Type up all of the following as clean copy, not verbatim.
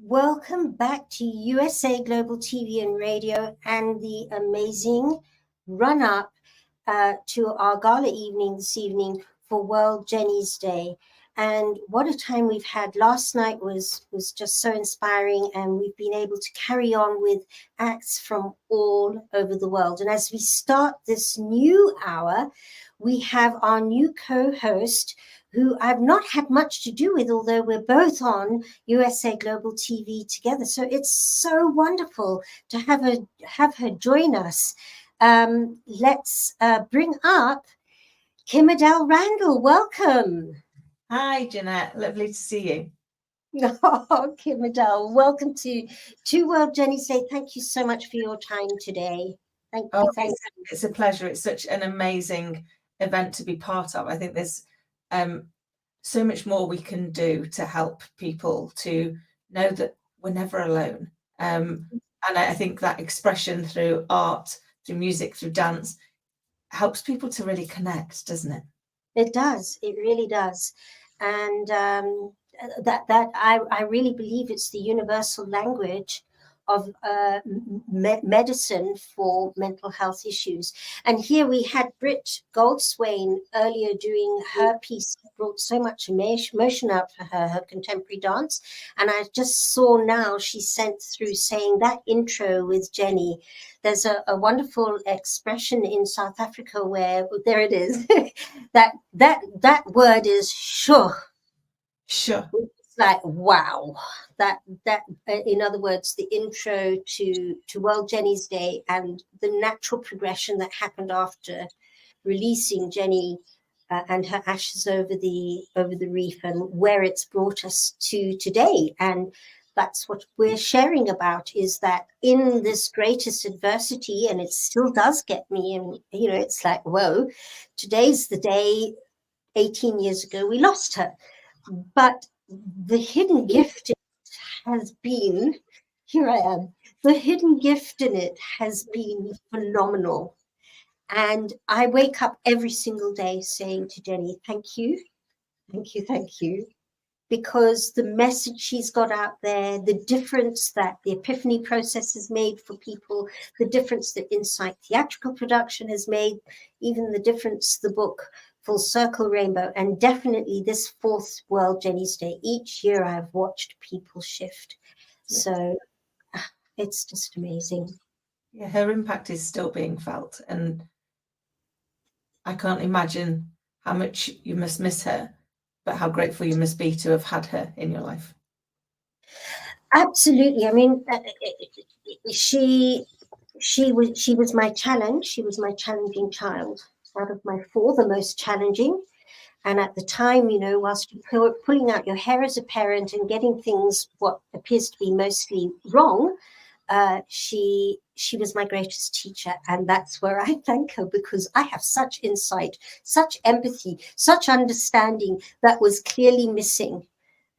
Welcome back to USA Global TV and Radio and the amazing run-up to our gala evening this evening for World Jenny's Day. And what a time we've had. Last night was just so inspiring, and we've been able to carry on with acts from all over the world. And as we start this new hour, we have our new co-host, who I've not had much to do with, although we're both on USA Global TV together. So it's so wonderful to have her join us. Let's bring up Kim Adele Randall. Welcome. Hi, Jeanette. Lovely to see you. Oh, Kim Adele, welcome to World Jenny's Day. Thank you so much for your time today. Thank you. It's a pleasure. It's such an amazing event to be part of. I think there's so much more we can do to help people to know that we're never alone. And I think that expression through art, through music, through dance helps people to really connect, doesn't it? It does. It really does. And that I really believe it's the universal language of medicine for mental health issues. And here we had Britt Goldswain earlier doing her piece that brought so much emotion out for her contemporary dance. And I just saw now she sent through saying that intro with Jenny. There's a wonderful expression in South Africa where, there it is, that word is sure. Sure. It's like, wow. That in other words, the intro to World Jenny's Day and the natural progression that happened after releasing Jenny and her ashes over the reef, and where it's brought us to today. And that's what we're sharing about, is that in this greatest adversity, and it still does get me, and it's like, whoa, today's the day. 18 years ago we lost her, but the hidden gift has been, here I am, the hidden gift in it has been phenomenal. And I wake up every single day saying to Jenny, thank you, thank you, thank you, because the message she's got out there, the difference that the Epiphany process has made for people, the difference that Insight theatrical production has made, even the difference the book Full Circle Rainbow, and definitely this fourth World Jenny's Day. Each year I've watched people shift. So it's just amazing. Yeah, her impact is still being felt, and I can't imagine how much you must miss her, but how grateful you must be to have had her in your life. Absolutely. I mean, she was my challenge. She was my challenging child. Out of my four, the most challenging. And at the time, whilst you're pulling out your hair as a parent and getting things what appears to be mostly wrong, she was my greatest teacher. And that's where I thank her, because I have such insight, such empathy, such understanding that was clearly missing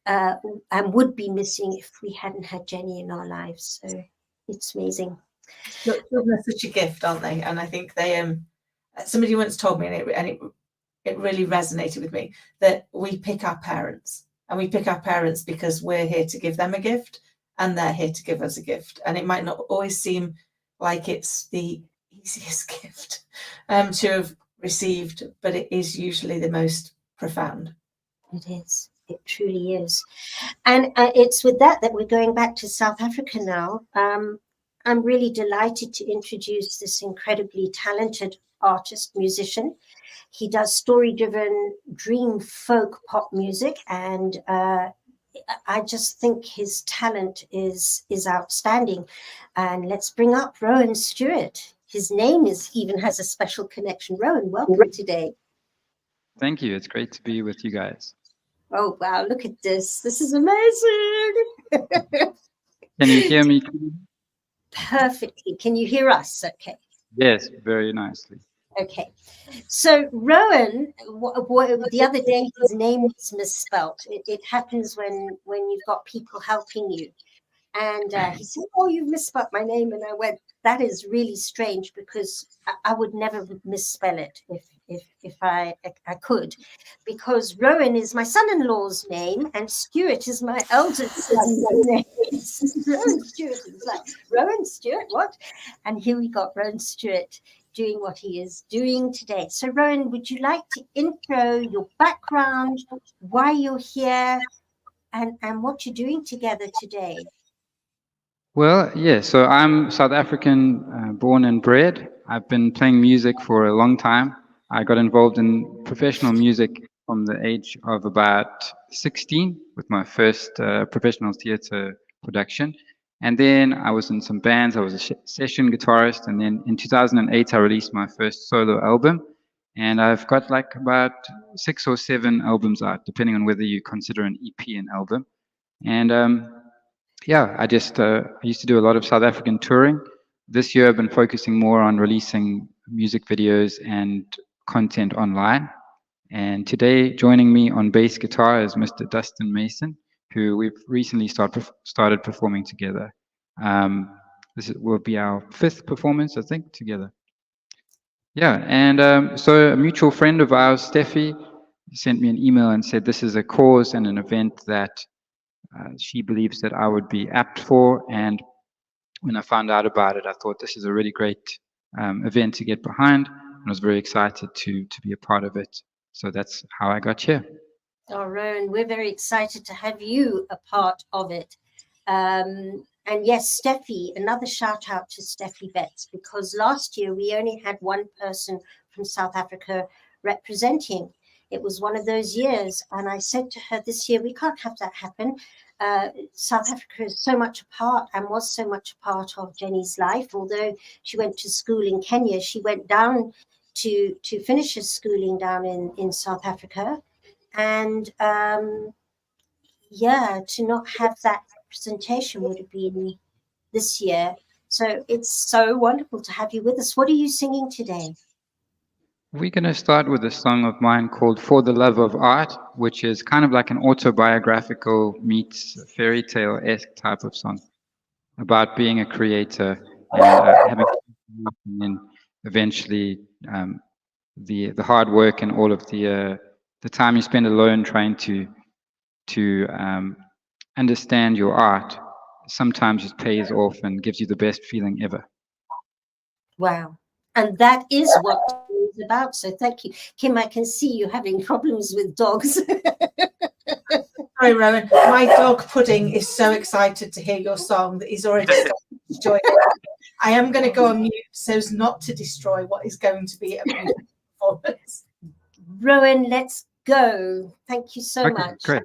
and would be missing if we hadn't had Jenny in our lives. So it's amazing. Children are such a gift, aren't they? And I think they somebody once told me, and it really resonated with me, that we pick our parents, and we pick our parents because we're here to give them a gift, and they're here to give us a gift. And it might not always seem like it's the easiest gift to have received, but it is usually the most profound. It is. It truly is. And it's with that we're going back to South Africa now. I'm really delighted to introduce this incredibly talented artist, musician. He does story-driven dream folk pop music, and I just think his talent is outstanding. And let's bring up Rowan Stewart. His name even has a special connection. Rowan, welcome today. Thank you. It's great to be with you guys. Oh, wow. Look at this. This is amazing. Can you hear me? Perfectly. Can you hear us? Okay. Yes, very nicely. Okay. So Rowan, the other day, his name was misspelt. It happens when you've got people helping you. And he said, oh, you've misspelled my name. And I went, that is really strange, because I would never misspell it if I could, because Rowan is my son-in-law's name and Stuart is my eldest son's name. Rowan Stewart. It's like Rowan Stewart, what? And here we got Rowan Stewart doing what he is doing today. So Rowan, would you like to intro your background, why you're here, and what you're doing together today? Well, yeah, so I'm South African, born and bred. I've been playing music for a long time. I got involved in professional music from the age of about 16 with my first professional theatre production. And then I was in some bands. I was a session guitarist. And then in 2008, I released my first solo album. And I've got like about 6 or 7 albums out, depending on whether you consider an EP an album. And yeah, I used to do a lot of South African touring. This year, I've been focusing more on releasing music videos and content online. And today, joining me on bass guitar is Mr. Dustin Mason, who we've recently started performing together. This will be our 5th performance, I think, together. Yeah, and so a mutual friend of ours, Steffi, sent me an email and said this is a cause and an event that she believes that I would be apt for. And when I found out about it, I thought this is a really great event to get behind, and I was very excited to be a part of it. So that's how I got here. Oh, Rowan, we're very excited to have you a part of it. And yes, Steffi, another shout out to Steffi Betts, because last year we only had one person from South Africa representing. It was one of those years. And I said to her this year, we can't have that happen. South Africa is so much a part and was so much a part of Jenny's life. Although she went to school in Kenya, she went down to finish her schooling down in South Africa. And yeah, to not have that representation would have been this year. So it's so wonderful to have you with us. What are you singing today? We're going to start with a song of mine called For the Love of Art, which is kind of like an autobiographical meets fairy tale-esque type of song about being a creator and having and eventually the hard work and all of the time you spend alone trying to understand your art. Sometimes it pays off and gives you the best feeling ever. Wow. And that is what it's about. So thank you. Kim, I can see you having problems with dogs. Sorry, Rowan. My dog Pudding is so excited to hear your song that he's already started enjoying it. I am going to go on mute so as not to destroy what is going to be a beautiful performance. Rowan, let's go. Thank you so much. Great.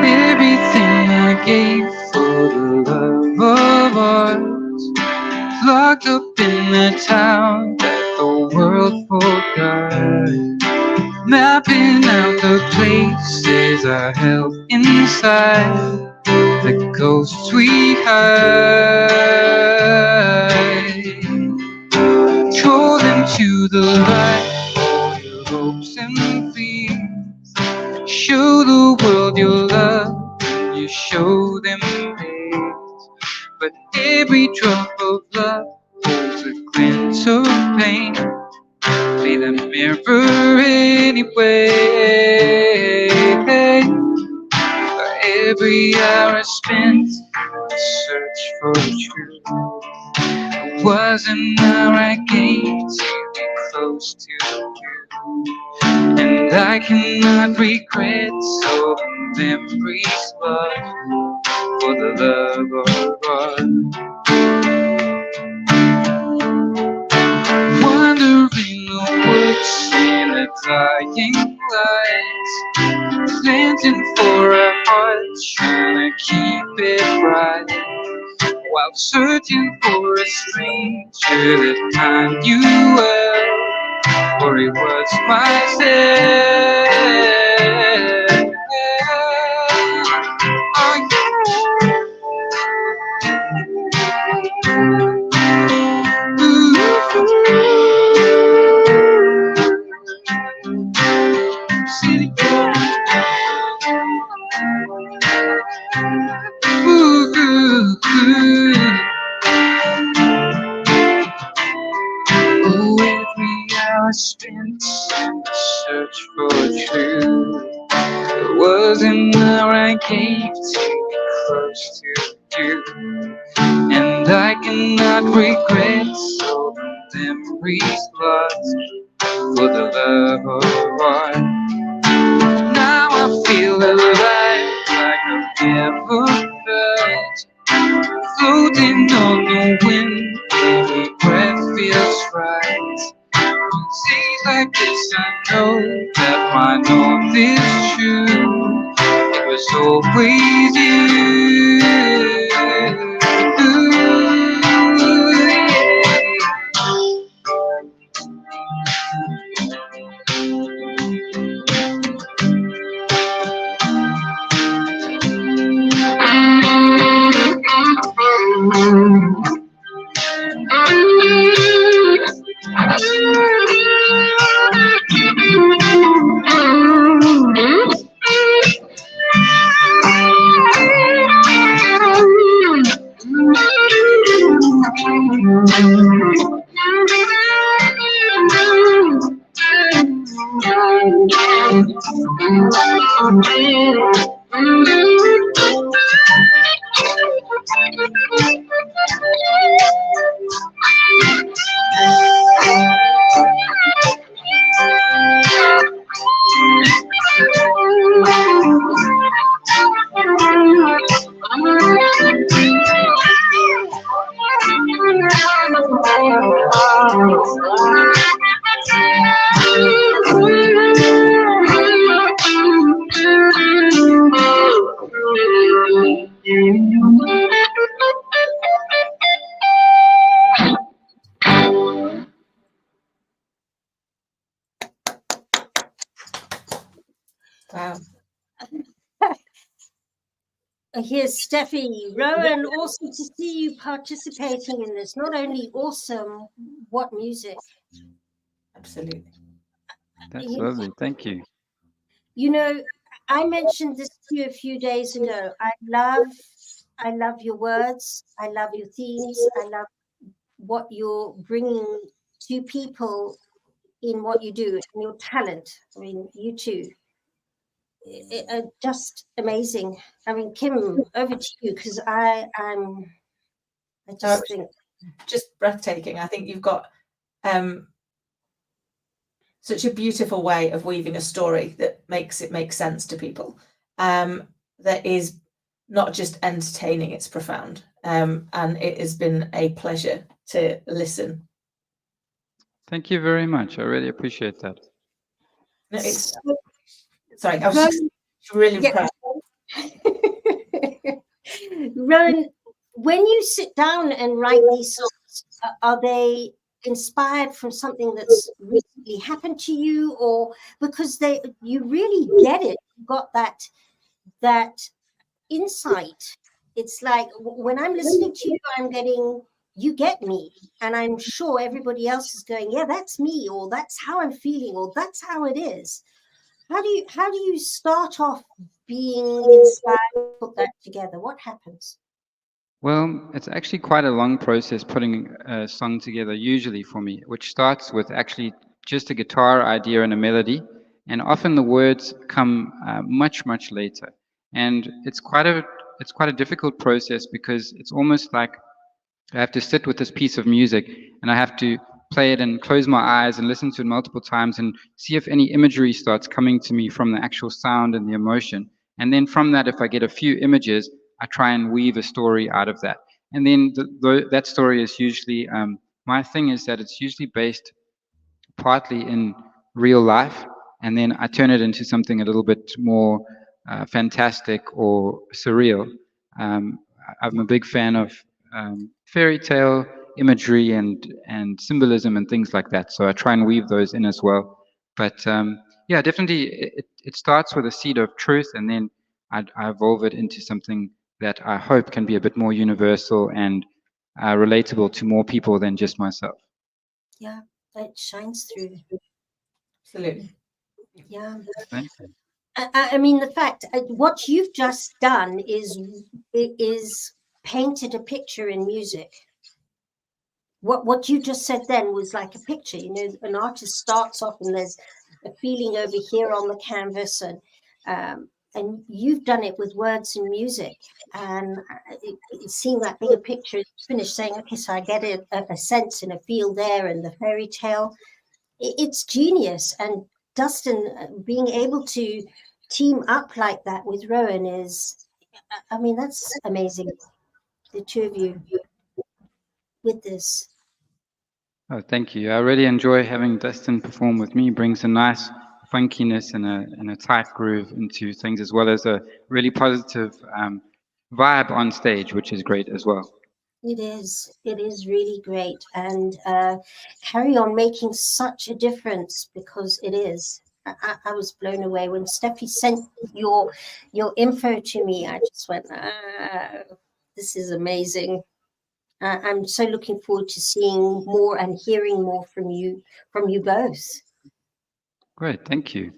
Everything I gave for the love of art, locked up in the town that the world forgot. Mapping out the places I held inside, the ghosts we hide. Throw them to the light, all your hopes and fears. Show the world your love, and you show them hate. But every drop of love holds a glint of pain. Play the mirror anyway. Every hour spent in the search for the truth wasn't the right game to be close to you. And I cannot regret all the memories lost for the love of art. Wandering the woods in the dying lights, planting for a heart, trying to keep it bright, while searching for a stranger that I knew well, for it was myself. Oh, yeah. City boy. gave to be close to you. And I cannot regret all the memories lost for the love of art. Now I feel alive like I've never felt. Floating on the wind, every breath feels right. On days like this, I know that my north is true. It was always you. Wow. Here's Steffi. Rowan, awesome to see you participating in this. Not only awesome, what music. Absolutely. That's lovely. Thank you. You know, I mentioned this to you a few days ago. I love your words. I love your themes. I love what you're bringing to people in what you do and your talent. I mean, you too. Just amazing. I mean, Kim, over to you, because I just think just breathtaking. I think you've got such a beautiful way of weaving a story that makes it make sense to people. That is not just entertaining, it's profound. And it has been a pleasure to listen. Thank you very much. I really appreciate that. No, it's, sorry, I was just really proud. Rowan, when you sit down and write these songs, are they inspired from something that's recently happened to you, or because you really get it? You got that insight. It's like when I'm listening to you, I'm getting, you get me, and I'm sure everybody else is going, yeah, that's me, or that's how I'm feeling, or that's how it is. How do you start off being inspired to put that together? What happens? Well, it's actually quite a long process putting a song together, usually for me, which starts with actually just a guitar idea and a melody. And often the words come much, much later. And it's quite a difficult process, because it's almost like I have to sit with this piece of music and I have to play it and close my eyes and listen to it multiple times and see if any imagery starts coming to me from the actual sound and the emotion. And then from that, if I get a few images, I try and weave a story out of that. And then that story is usually, my thing is that it's usually based partly in real life, and then I turn it into something a little bit more fantastic or surreal. I'm a big fan of fairy tale imagery and symbolism and things like that. So I try and weave those in as well. But yeah, definitely it starts with a seed of truth, and then I evolve it into something that I hope can be a bit more universal and relatable to more people than just myself. Yeah, it shines through. Absolutely. Yeah. Thank you. I mean, the fact what you've just done is painted a picture in music. What you just said then was like a picture. You know, an artist starts off and there's a feeling over here on the canvas, and and you've done it with words and music. And seeing that bigger picture, finished saying, okay, so I get a sense and a feel there, and the fairy tale. It's genius. And Dustin, being able to team up like that with Rowan is, I mean, that's amazing. The two of you with this. Oh, thank you. I really enjoy having Dustin perform with me. Brings a nice funkiness and a tight groove into things, as well as a really positive vibe on stage, which is great as well. It is really great. And carry on making such a difference, because it is. I was blown away when Steffi sent your info to me. I just went, this is amazing. I'm so looking forward to seeing more and hearing more from you both. Great, thank you.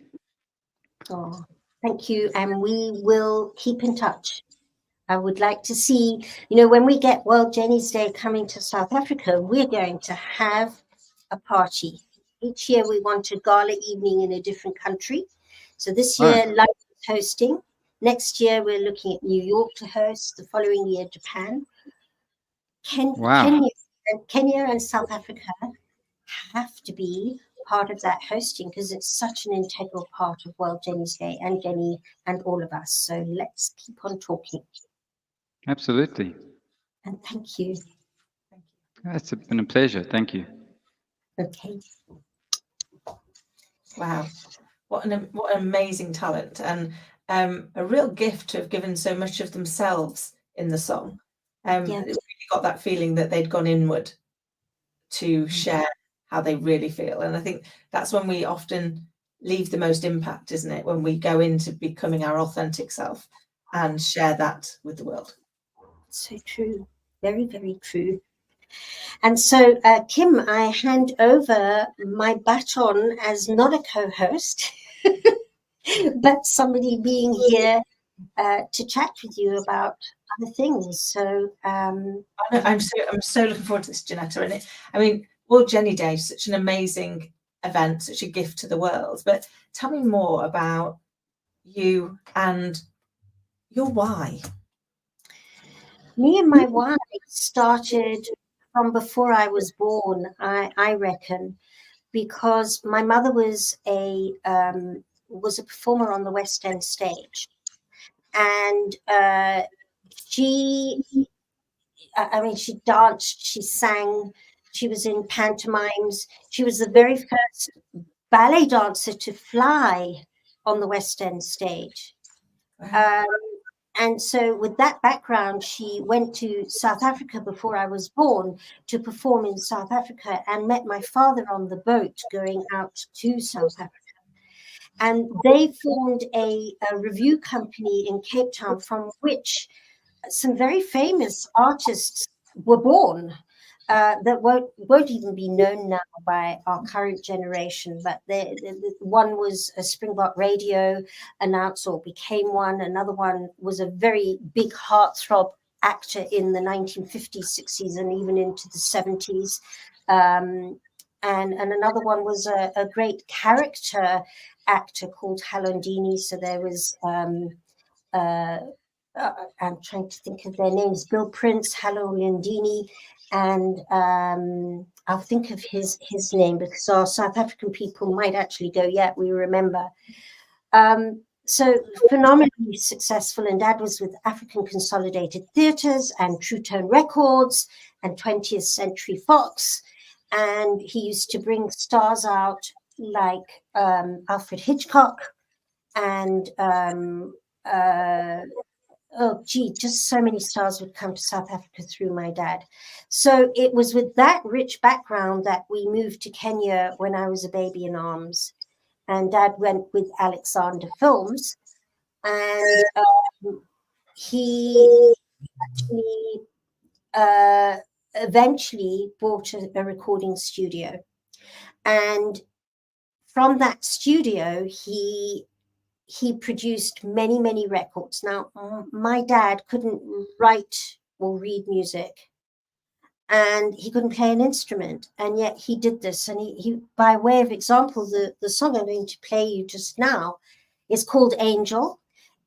Oh, thank you. And we will keep in touch. I would like to see, when we get World Jenny's Day coming to South Africa, we're going to have a party. Each year we want a gala evening in a different country. So this year, Right. London is hosting. Next year, we're looking at New York to host. The following year, Japan. Wow. Kenya and South Africa have to be part of that hosting, because it's such an integral part of World Jenny's Day and Jenny and all of us. So let's keep on talking. Absolutely. And thank you. It's been a pleasure. Thank you. Okay. Wow, what an amazing talent, and a real gift to have given so much of themselves in the song. Yeah. It really got that feeling that they'd gone inward to share how they really feel, and I think that's when we often leave the most impact, isn't it? When we go into becoming our authentic self and share that with the world. So true. Very, very true. And so, Kim, I hand over my baton as not a co-host, but somebody being here to chat with you about other things. So I'm so looking forward to this, Janetta. And I mean, World Jenny Day is such an amazing event, such a gift to the world. But tell me more about you and your why. Me and my why started from before I was born, I reckon, because my mother was a performer on the West End stage, and she danced, she sang, she was in pantomimes. She was the very first ballet dancer to fly on the West End stage. Wow. And so with that background, she went to South Africa before I was born to perform in South Africa, and met my father on the boat going out to South Africa. And they formed a review company in Cape Town, from which some very famous artists were born that won't even be known now by our current generation. But one was a Springbok Radio announcer, or became one. Another one was a very big heartthrob actor in the 1950s, 60s, and even into the 70s. And another one was a great character actor called Halondini. So there was I'm trying to think of their names: Bill Prince, Hallo Lindini, and I'll think of his name, because our South African people might actually go, yeah, we remember. So phenomenally successful, and Dad was with African Consolidated Theatres and True Tone Records and 20th Century Fox, and he used to bring stars out like Alfred Hitchcock and just so many stars would come to South Africa through my dad. So it was with that rich background that we moved to Kenya when I was a baby in arms. And Dad went with Alexander Films. And he actually eventually bought a recording studio. And from that studio, he produced many, many records. Now, my dad couldn't write or read music, and he couldn't play an instrument, and yet he did this. And he by way of example, the song I'm going to play you just now is called Angel.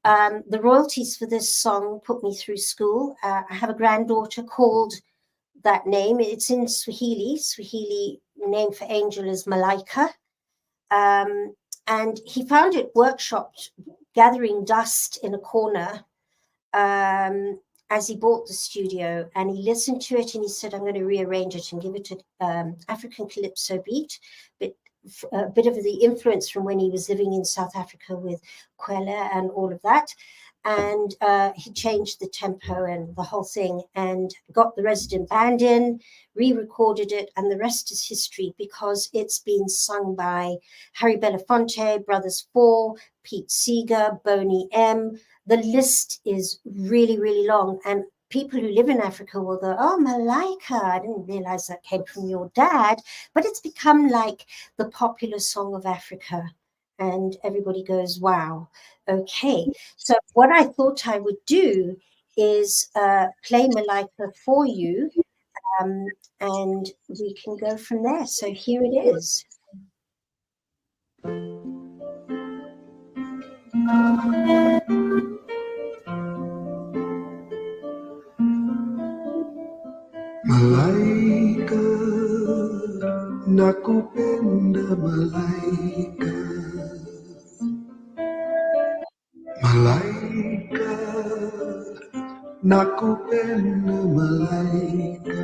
The royalties for this song put me through school. I have a granddaughter called that name. It's in Swahili. Swahili name for angel is Malaika. And he found it workshopped, gathering dust in a corner as he bought the studio. And he listened to it and he said, I'm going to rearrange it and give it an African calypso beat, but a bit of the influence from when he was living in South Africa with Kwela and all of that. And he changed the tempo and the whole thing and got the resident band in, re-recorded it, and the rest is history because it's been sung by Harry Belafonte, Brothers Four, Pete Seeger, Boney M. The list is really, really long. And people who live in Africa will go, oh, Malaika, I didn't realize that came from your dad. But it's become like the popular song of Africa. And everybody goes, wow, okay. So what I thought I would do is play Malaika for you, and we can go from there. So here it is. Malaika, nakupenda malaika. Malaika, nakupenda malaika.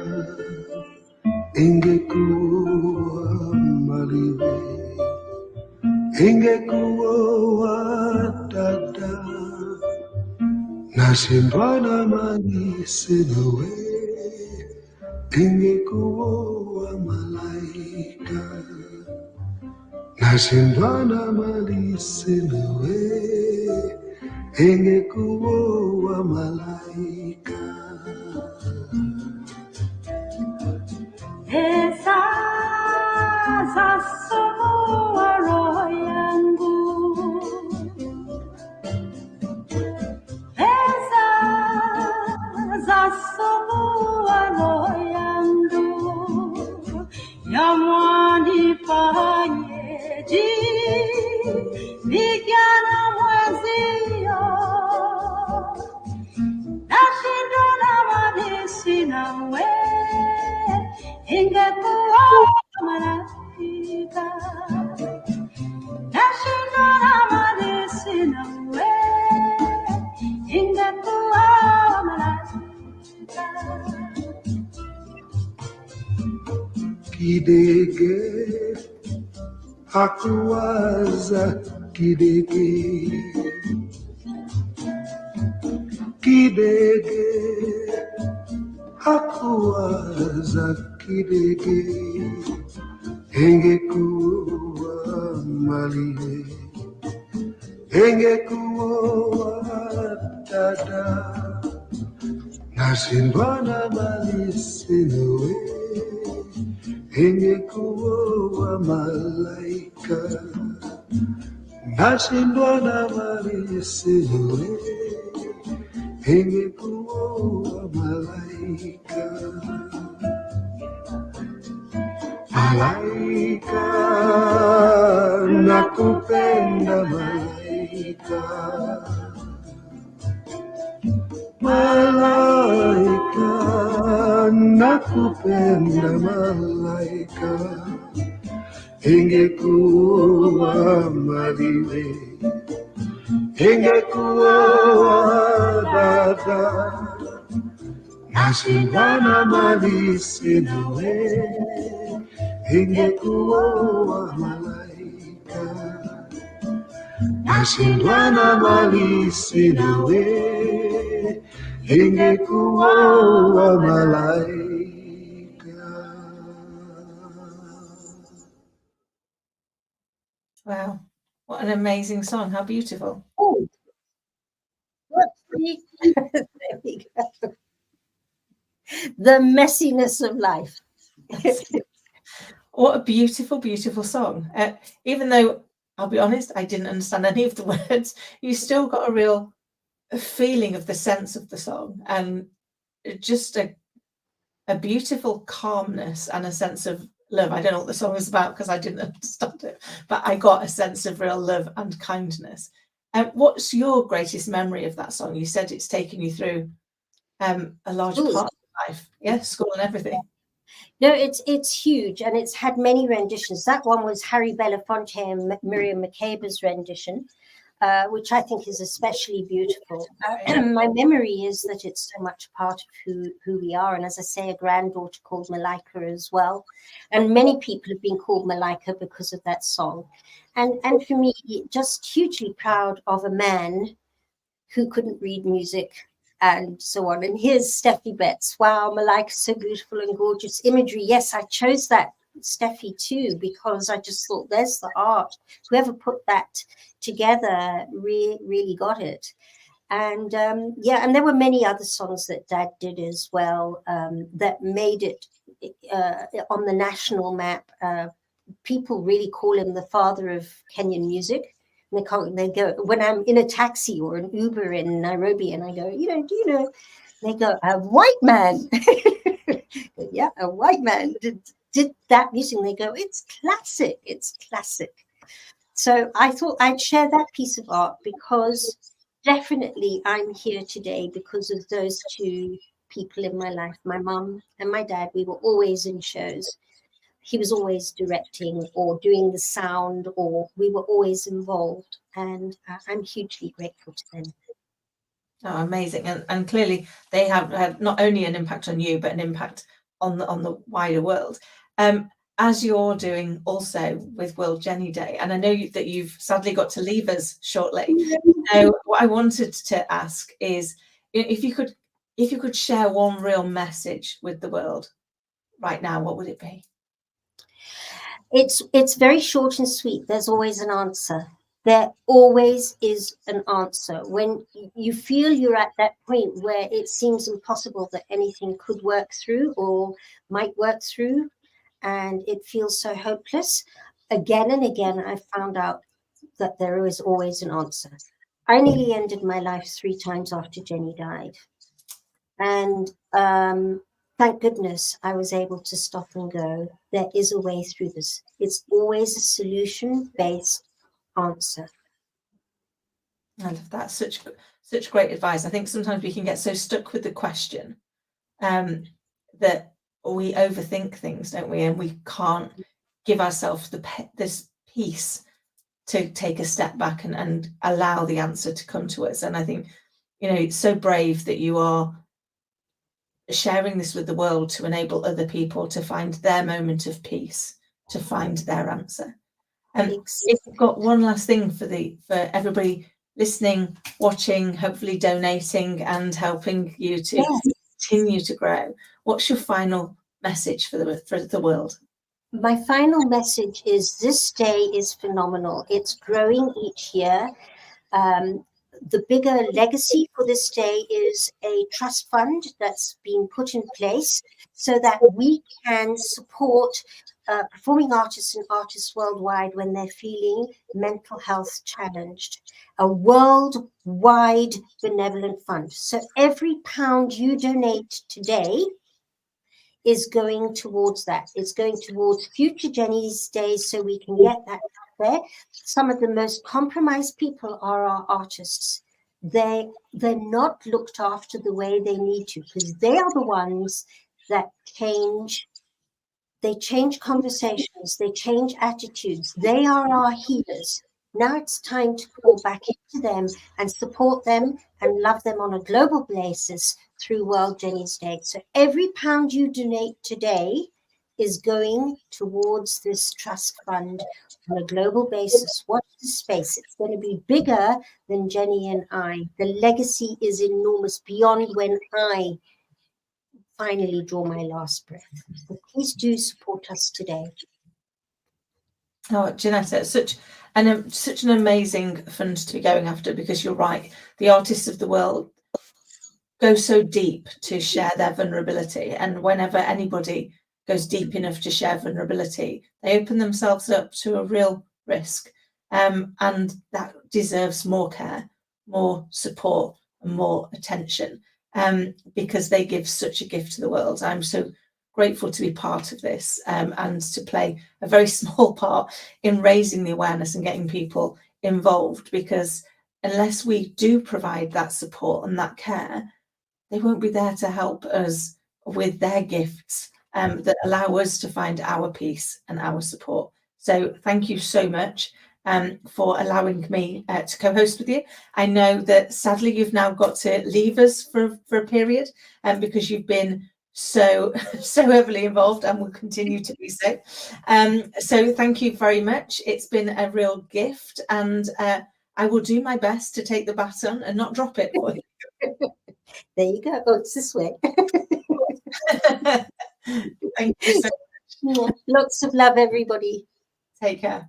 Ingekuwa maliwe, ingekuwa dada. Nashindwa na mali sinawe. Ingekuwa malaika, nashindwa na mali sinawe. Ingekuwa malaika. Esa zasoa roho yangu, esa zasoa roho yangu, yamwanifanyeje vijana mwenzio, nashindwa na mali sinawe. Ingekuwa malaika, nashindwa na mali sinawe. Ingekuwa malaika. Kidege, hakuwaza kidege. Kidege, hakuwaza kidege. Ingekuwa maliwe, ingekuwa dada. Nashindwa na mali sinawe. Ingekuwa malaika, nashindwa na mali sinawe. Ingekuwa malaika. Malaika, nakupenda malaika. Malaika, nakupenda malaika. Ingekuwa maliwe, ingekuwa dada. Nashindwa na mali sinawe. Ingekuwa malaika, nashindwa na mali sinawe. Ingekuwa malaika. Wow, what an amazing song! How beautiful. Oh, there we go. The messiness of life. What a beautiful, beautiful song. Even though, I'll be honest, I didn't understand any of the words, you still got a real feeling of the sense of the song and just a beautiful calmness and a sense of love. I don't know what the song is about because I didn't understand it, but I got a sense of real love and kindness. What's your greatest memory of that song? You said it's taken you through a large School. part of your life. Yeah, school and everything. No, it's huge, and it's had many renditions. That one was Harry Belafonte and Miriam Makeba's rendition, which I think is especially beautiful. My memory is that it's so much part of who we are, and as I say, a granddaughter called Malika as well, and many people have been called Malika because of that song, and for me, just hugely proud of a man who couldn't read music and so on. And here's Steffi Betts. Wow, Malika's so beautiful and gorgeous imagery. Yes, I chose that, Steffi, too, because I just thought there's the art. Whoever put that together really got it. And yeah, and there were many other songs that Dad did as well that made it on the national map. People really call him the father of Kenyan music. They go, when I'm in a taxi or an Uber in Nairobi, and I go, do you know? They go, a white man. Yeah, a white man did that music. And they go, it's classic. It's classic. So I thought I'd share that piece of art because definitely I'm here today because of those two people in my life, my mum and my dad. We were always in shows. He was always directing or doing the sound, or we were always involved. And I'm hugely grateful to them. Oh, amazing. And clearly they have had not only an impact on you, but an impact on the wider world. As you're doing also with World Jenny Day, and I know that you've sadly got to leave us shortly. So what I wanted to ask is if you could share one real message with the world right now, what would it be? It's very short and sweet. There's always an answer. There always is an answer. When you feel you're at that point where it seems impossible that anything could work through or might work through, and it feels so hopeless, again and again, I found out that there is always an answer. I nearly ended my life 3 times after Jenny died. And thank goodness I was able to stop and go, there is a way through this. It's always a solution-based answer. I love that. Such great advice. I think sometimes we can get so stuck with the question that we overthink things, don't we? And we can't give ourselves this peace to take a step back and allow the answer to come to us. And I think, it's so brave that you are sharing this with the world to enable other people to find their moment of peace, to find their answer. And if you've got one last thing for everybody listening, watching, hopefully donating and helping you to continue to grow, what's your final message for the world? My final message is this day is phenomenal. It's growing each year. The bigger legacy for this day is a trust fund that's been put in place so that we can support performing artists and artists worldwide when they're feeling mental health challenged. A worldwide benevolent fund. So every pound you donate today is going towards that. It's going towards future Jenny's Days so we can get that out there. Some of the most compromised people are our artists. They're not looked after the way they need to because they are the ones that change. They change conversations. They change attitudes. They are our healers. Now it's time to call back into them and support them and love them on a global basis through World Jenny's Day. So every pound you donate today is going towards this trust fund on a global basis. Watch the space. It's going to be bigger than Jenny and I. The legacy is enormous beyond when I finally draw my last breath. So please do support us today. Oh, Janetta, it's such an amazing fund to be going after, because you're right. The artists of the world go so deep to share their vulnerability, and whenever anybody goes deep enough to share vulnerability, they open themselves up to a real risk, and that deserves more care, more support, and more attention, because they give such a gift to the world. I'm so grateful to be part of this, and to play a very small part in raising the awareness and getting people involved, because unless we do provide that support and that care, they won't be there to help us with their gifts that allow us to find our peace and our support. So thank you so much for allowing me to co-host with you. I know that sadly you've now got to leave us for a period because you've been so heavily involved and will continue to be so. So thank you very much. It's been a real gift, and I will do my best to take the baton and not drop it for you. There you go. Oh, it's this way. Thank you so much. Lots of love, everybody. Take care.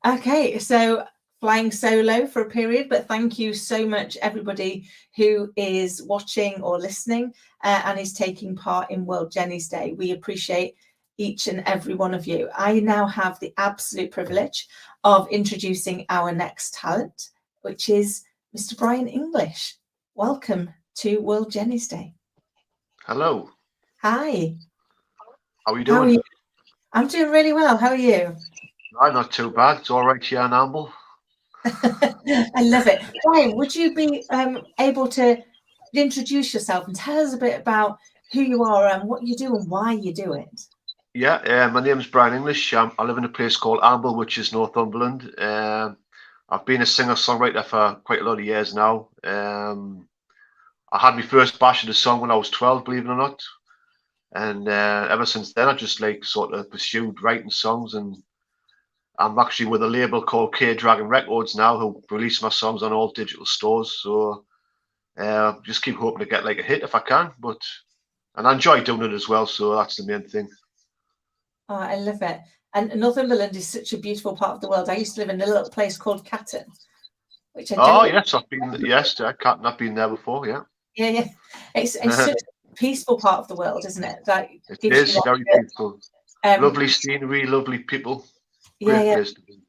Okay, so flying solo for a period, but thank you so much, everybody who is watching or listening and is taking part in World Jenny's Day. We appreciate each and every one of you. I now have the absolute privilege of introducing our next talent, which is Mr. Brian English. Welcome to World Jenny's Day. Hello. Hi. How are you How are doing? you? I'm doing really well. How are you? I'm not too bad. It's all right here in Amble. I love it. Brian, would you be able to introduce yourself and tell us a bit about who you are and what you do and why you do it? Yeah, my name is Brian English. I live in a place called Amble, which is Northumberland. I've been a singer-songwriter for quite a lot of years now. I had my first bash at a song when I was 12, believe it or not. And ever since then, I just like sort of pursued writing songs, and I'm actually with a label called K Dragon Records now, who release my songs on all digital stores. So just keep hoping to get like a hit if I can, and I enjoy doing it as well. So that's the main thing. Oh, I love it. And Northumberland is such a beautiful part of the world. I used to live in a little place called Catton, which I Oh don't. yes, I've been. Yes, I've been there before. Yeah. Yeah. It's such a peaceful part of the world, isn't it? Like It gives is you very that, peaceful. um, Lovely scenery, lovely people. Great yeah. place to be.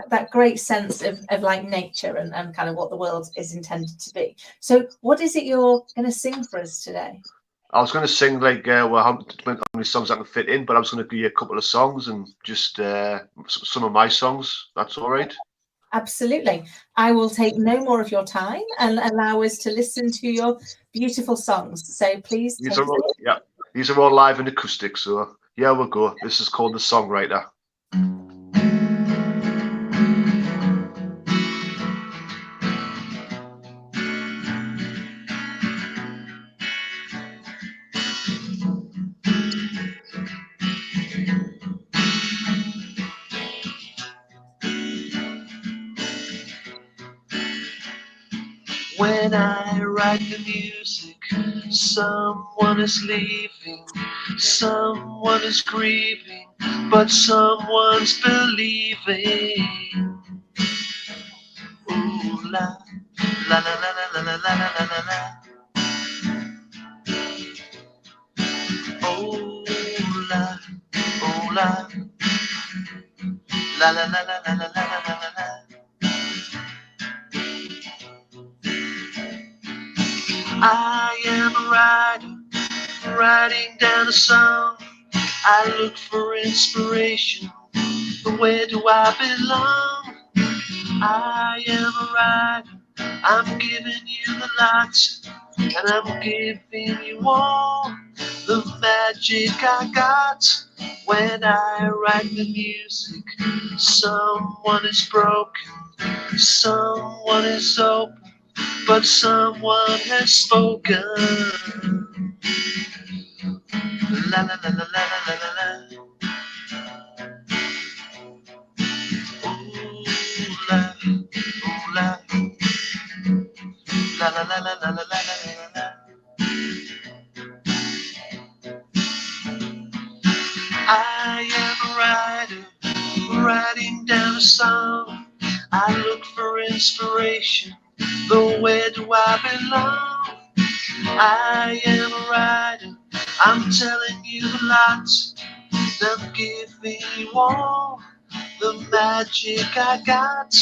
That great sense of like nature and kind of what the world is intended to be. So what is it you're going to sing for us today? I was going to sing like how many songs I can fit in, but I was going to give you a couple of songs and just some of my songs. That's all right. Absolutely. I will take no more of your time and allow us to listen to your beautiful songs. So please These take are all, yeah, these are all live and acoustic. So yeah, we'll go. This is called The Songwriter. When I write the music, someone is leaving, someone is grieving, but someone's believing. Ooh la la la la la la la la la la. Oh la, oh la, la la la la la la la la la. I am a writer, writing down a song. I look for inspiration, but where do I belong? I am a writer, I'm giving you the lots, and I'm giving you all the magic I got. When I write the music, someone is broken, someone is open, but someone has spoken. La la la la la la la la. Ooh la, ooh la, la la la la la la la la. I am a writer, writing down a song. I look for inspiration, but where do I belong? I am a writer, I'm telling you a lot, I'm giving you all the magic I got.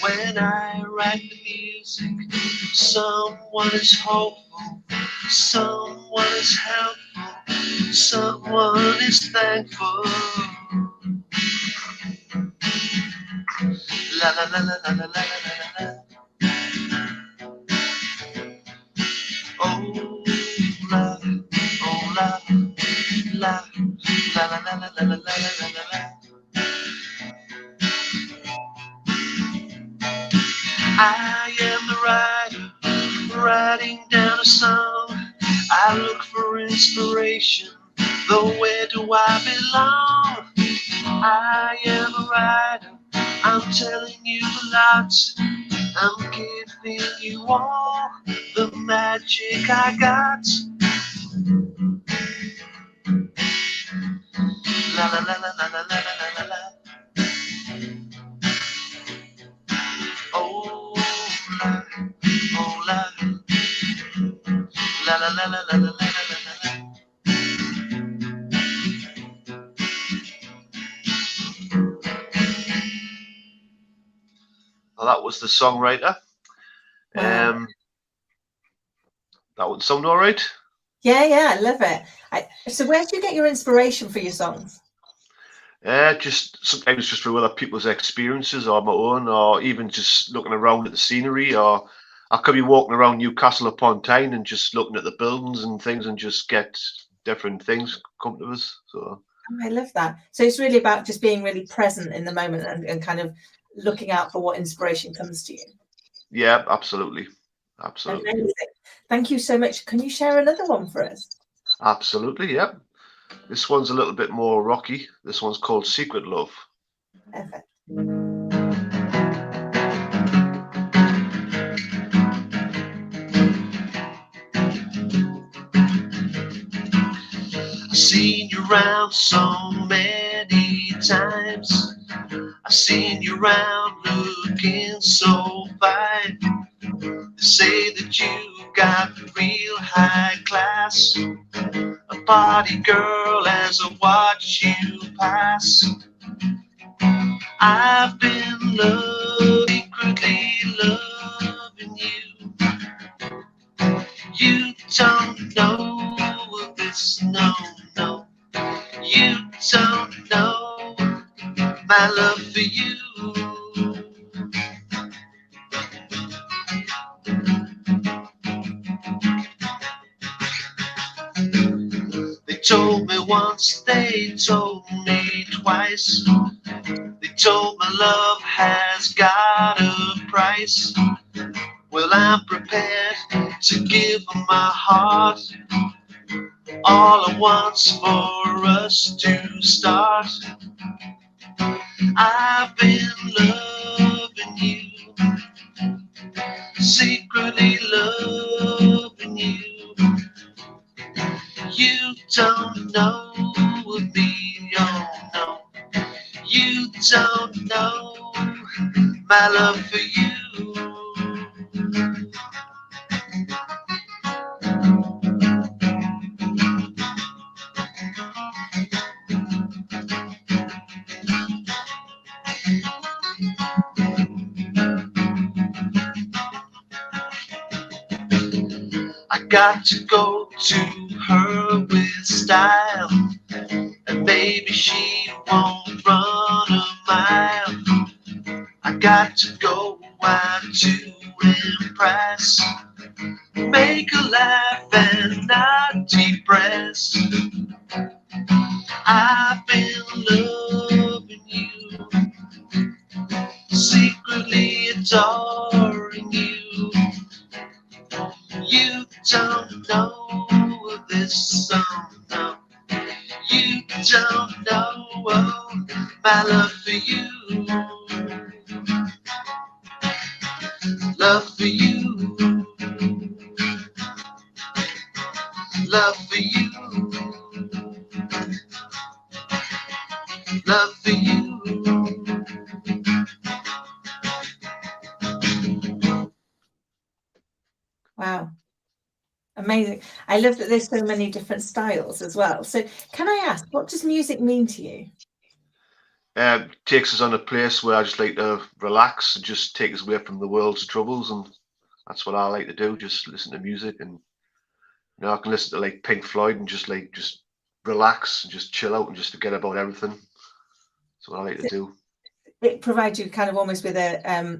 When I write the music, someone is hopeful, someone is helpful, someone is thankful. La la la la la la la la la la. I look for inspiration, though where do I belong? I am a writer, I'm telling you a lot. I'm giving you all the magic I got. La la la la la la la la la la. Oh la, oh la, la la la la la la la la la. Well, that was the songwriter. Wow. That would sound all right. Yeah, I love it. So where do you get your inspiration for your songs? Just sometimes just through other people's experiences or my own, or even just looking around at the scenery, or I could be walking around Newcastle upon Tyne and just looking at the buildings and things and just get different things come to us. So I love that. So it's really about just being really present in the moment and kind of looking out for what inspiration comes to you. yeah, absolutely. Absolutely. Amazing. Thank you so much. Can you share another one for us? Absolutely, yep. This one's a little bit more rocky. This one's called Secret Love. Perfect. I've seen you around so many times. I've seen you around looking so fine. They say that you got real high class. A party girl as I watch you pass. I've been secretly loving you. You don't know this, no, no. You don't know my love for you. They told me once, they told me twice. They told me love has got a price. Well, I'm prepared to give my heart all at once for us to start. I've been loving you, secretly loving you. You don't know me, oh no. You don't know my love for you. I got to go to her with style, and maybe she won't run a mile. I got to go out to impress, make her laugh and not depress. I've been loving you, secretly adoring you. You don't know this song, no. You don't know my love for you. Love for you. Love for you. Love for you. Wow. Amazing. I love that there's so many different styles as well. So can I ask, what does music mean to you? Takes us on a place where I just like to relax and just take us away from the world's troubles, and that's what I like to do. Just listen to music, and you know, I can listen to like Pink Floyd and just relax and just chill out and just forget about everything. That's what I like to do. It provides you kind of almost with a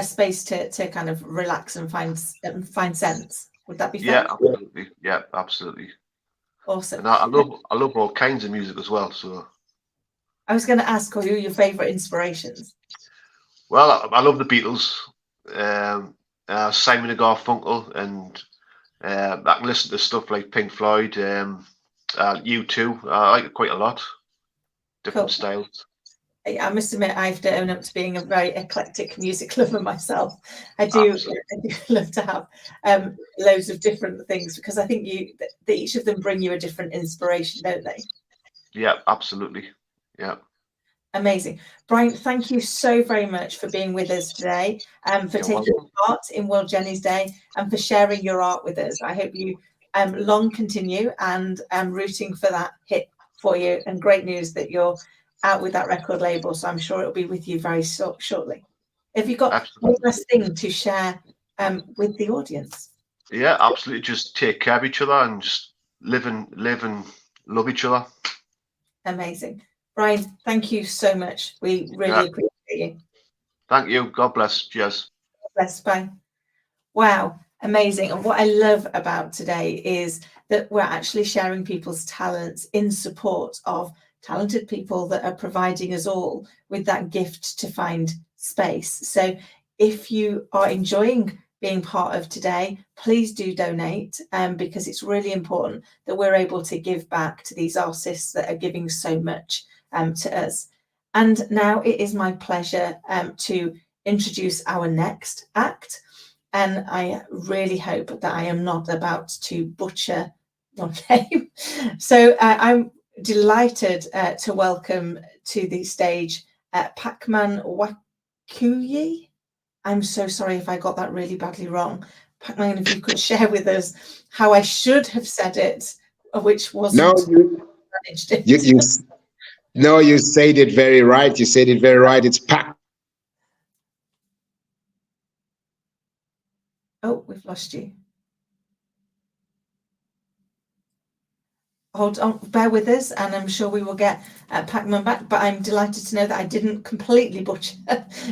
space to kind of relax and find sense. Would that be fair? Yeah, absolutely. Yeah, absolutely. Awesome. And I love all kinds of music as well. So I was going to ask, who are your favorite inspirations? well, I love the Beatles, Simon and Garfunkel, and I can listen to stuff like Pink Floyd, U2. I like it quite a lot. Different Cool. styles. I must admit, I have to own up to being a very eclectic music lover myself. I do love to have loads of different things, because I think that each of them bring you a different inspiration, don't they? Yeah, absolutely. Yeah. Amazing. Brian, thank you so very much for being with us today, and for You're taking welcome. part in World Jenny's Day, and for sharing your art with us. I hope you long continue, and I'm rooting for that hit for you, and great news that you're out with that record label, so I'm sure it'll be with you very shortly. Have you got one last thing to share with the audience? Yeah, absolutely. Just take care of each other and just live and love each other. Amazing. Brian, thank you so much. We really appreciate you. Thank you. God bless. Cheers. God bless. Bye. Wow, amazing. And what I love about today is that we're actually sharing people's talents in support of talented people that are providing us all with that gift to find space. So if you are enjoying being part of today, please do donate, because it's really important that we're able to give back to these artists that are giving so much to us. And now it is my pleasure to introduce our next act. And I really hope that I am not about to butcher your name. So I'm delighted to welcome to the stage Pacman Wakuyi. I'm so sorry if I got that really badly wrong. Pacman, if you could share with us how I should have said it, which wasn't managed it. No, you said it very right. You said it very right. It's Pac. Oh, we've lost you. Hold on, bear with us, and I'm sure we will get Pacman back, but I'm delighted to know that I didn't completely butcher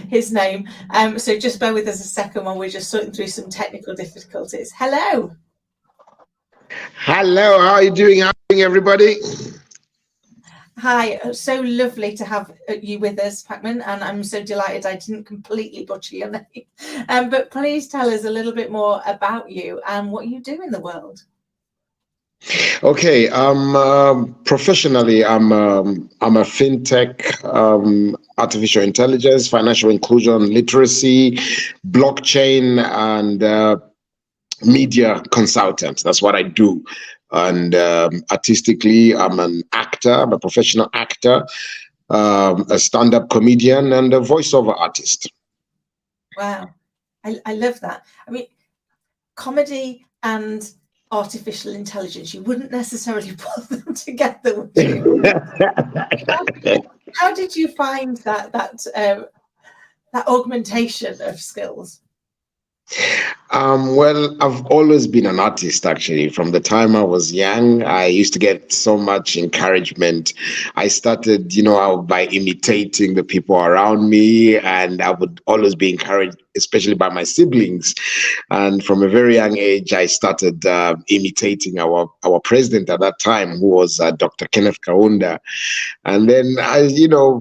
his name. So just bear with us a second while we're just sorting through some technical difficulties. Hello. Hello, how are you doing? How are you doing, everybody? Hi, so lovely to have you with us, Pacman, and I'm so delighted I didn't completely butcher your name. But please tell us a little bit more about you and what you do in the world. Okay, professionally, I'm a fintech, artificial intelligence, financial inclusion, literacy, blockchain, and media consultant. That's what I do. And artistically, I'm an actor. I'm a professional actor, a stand-up comedian, and a voiceover artist. Wow, I love that. I mean, comedy and artificial intelligence, you wouldn't necessarily put them together, would you? How did you find that augmentation of skills? Well, I've always been an artist, actually. From the time I was young, I used to get so much encouragement. I started, by imitating the people around me, and I would always be encouraged, especially by my siblings. And from a very young age, I started imitating our president at that time, who was Dr. Kenneth Kaunda. And then,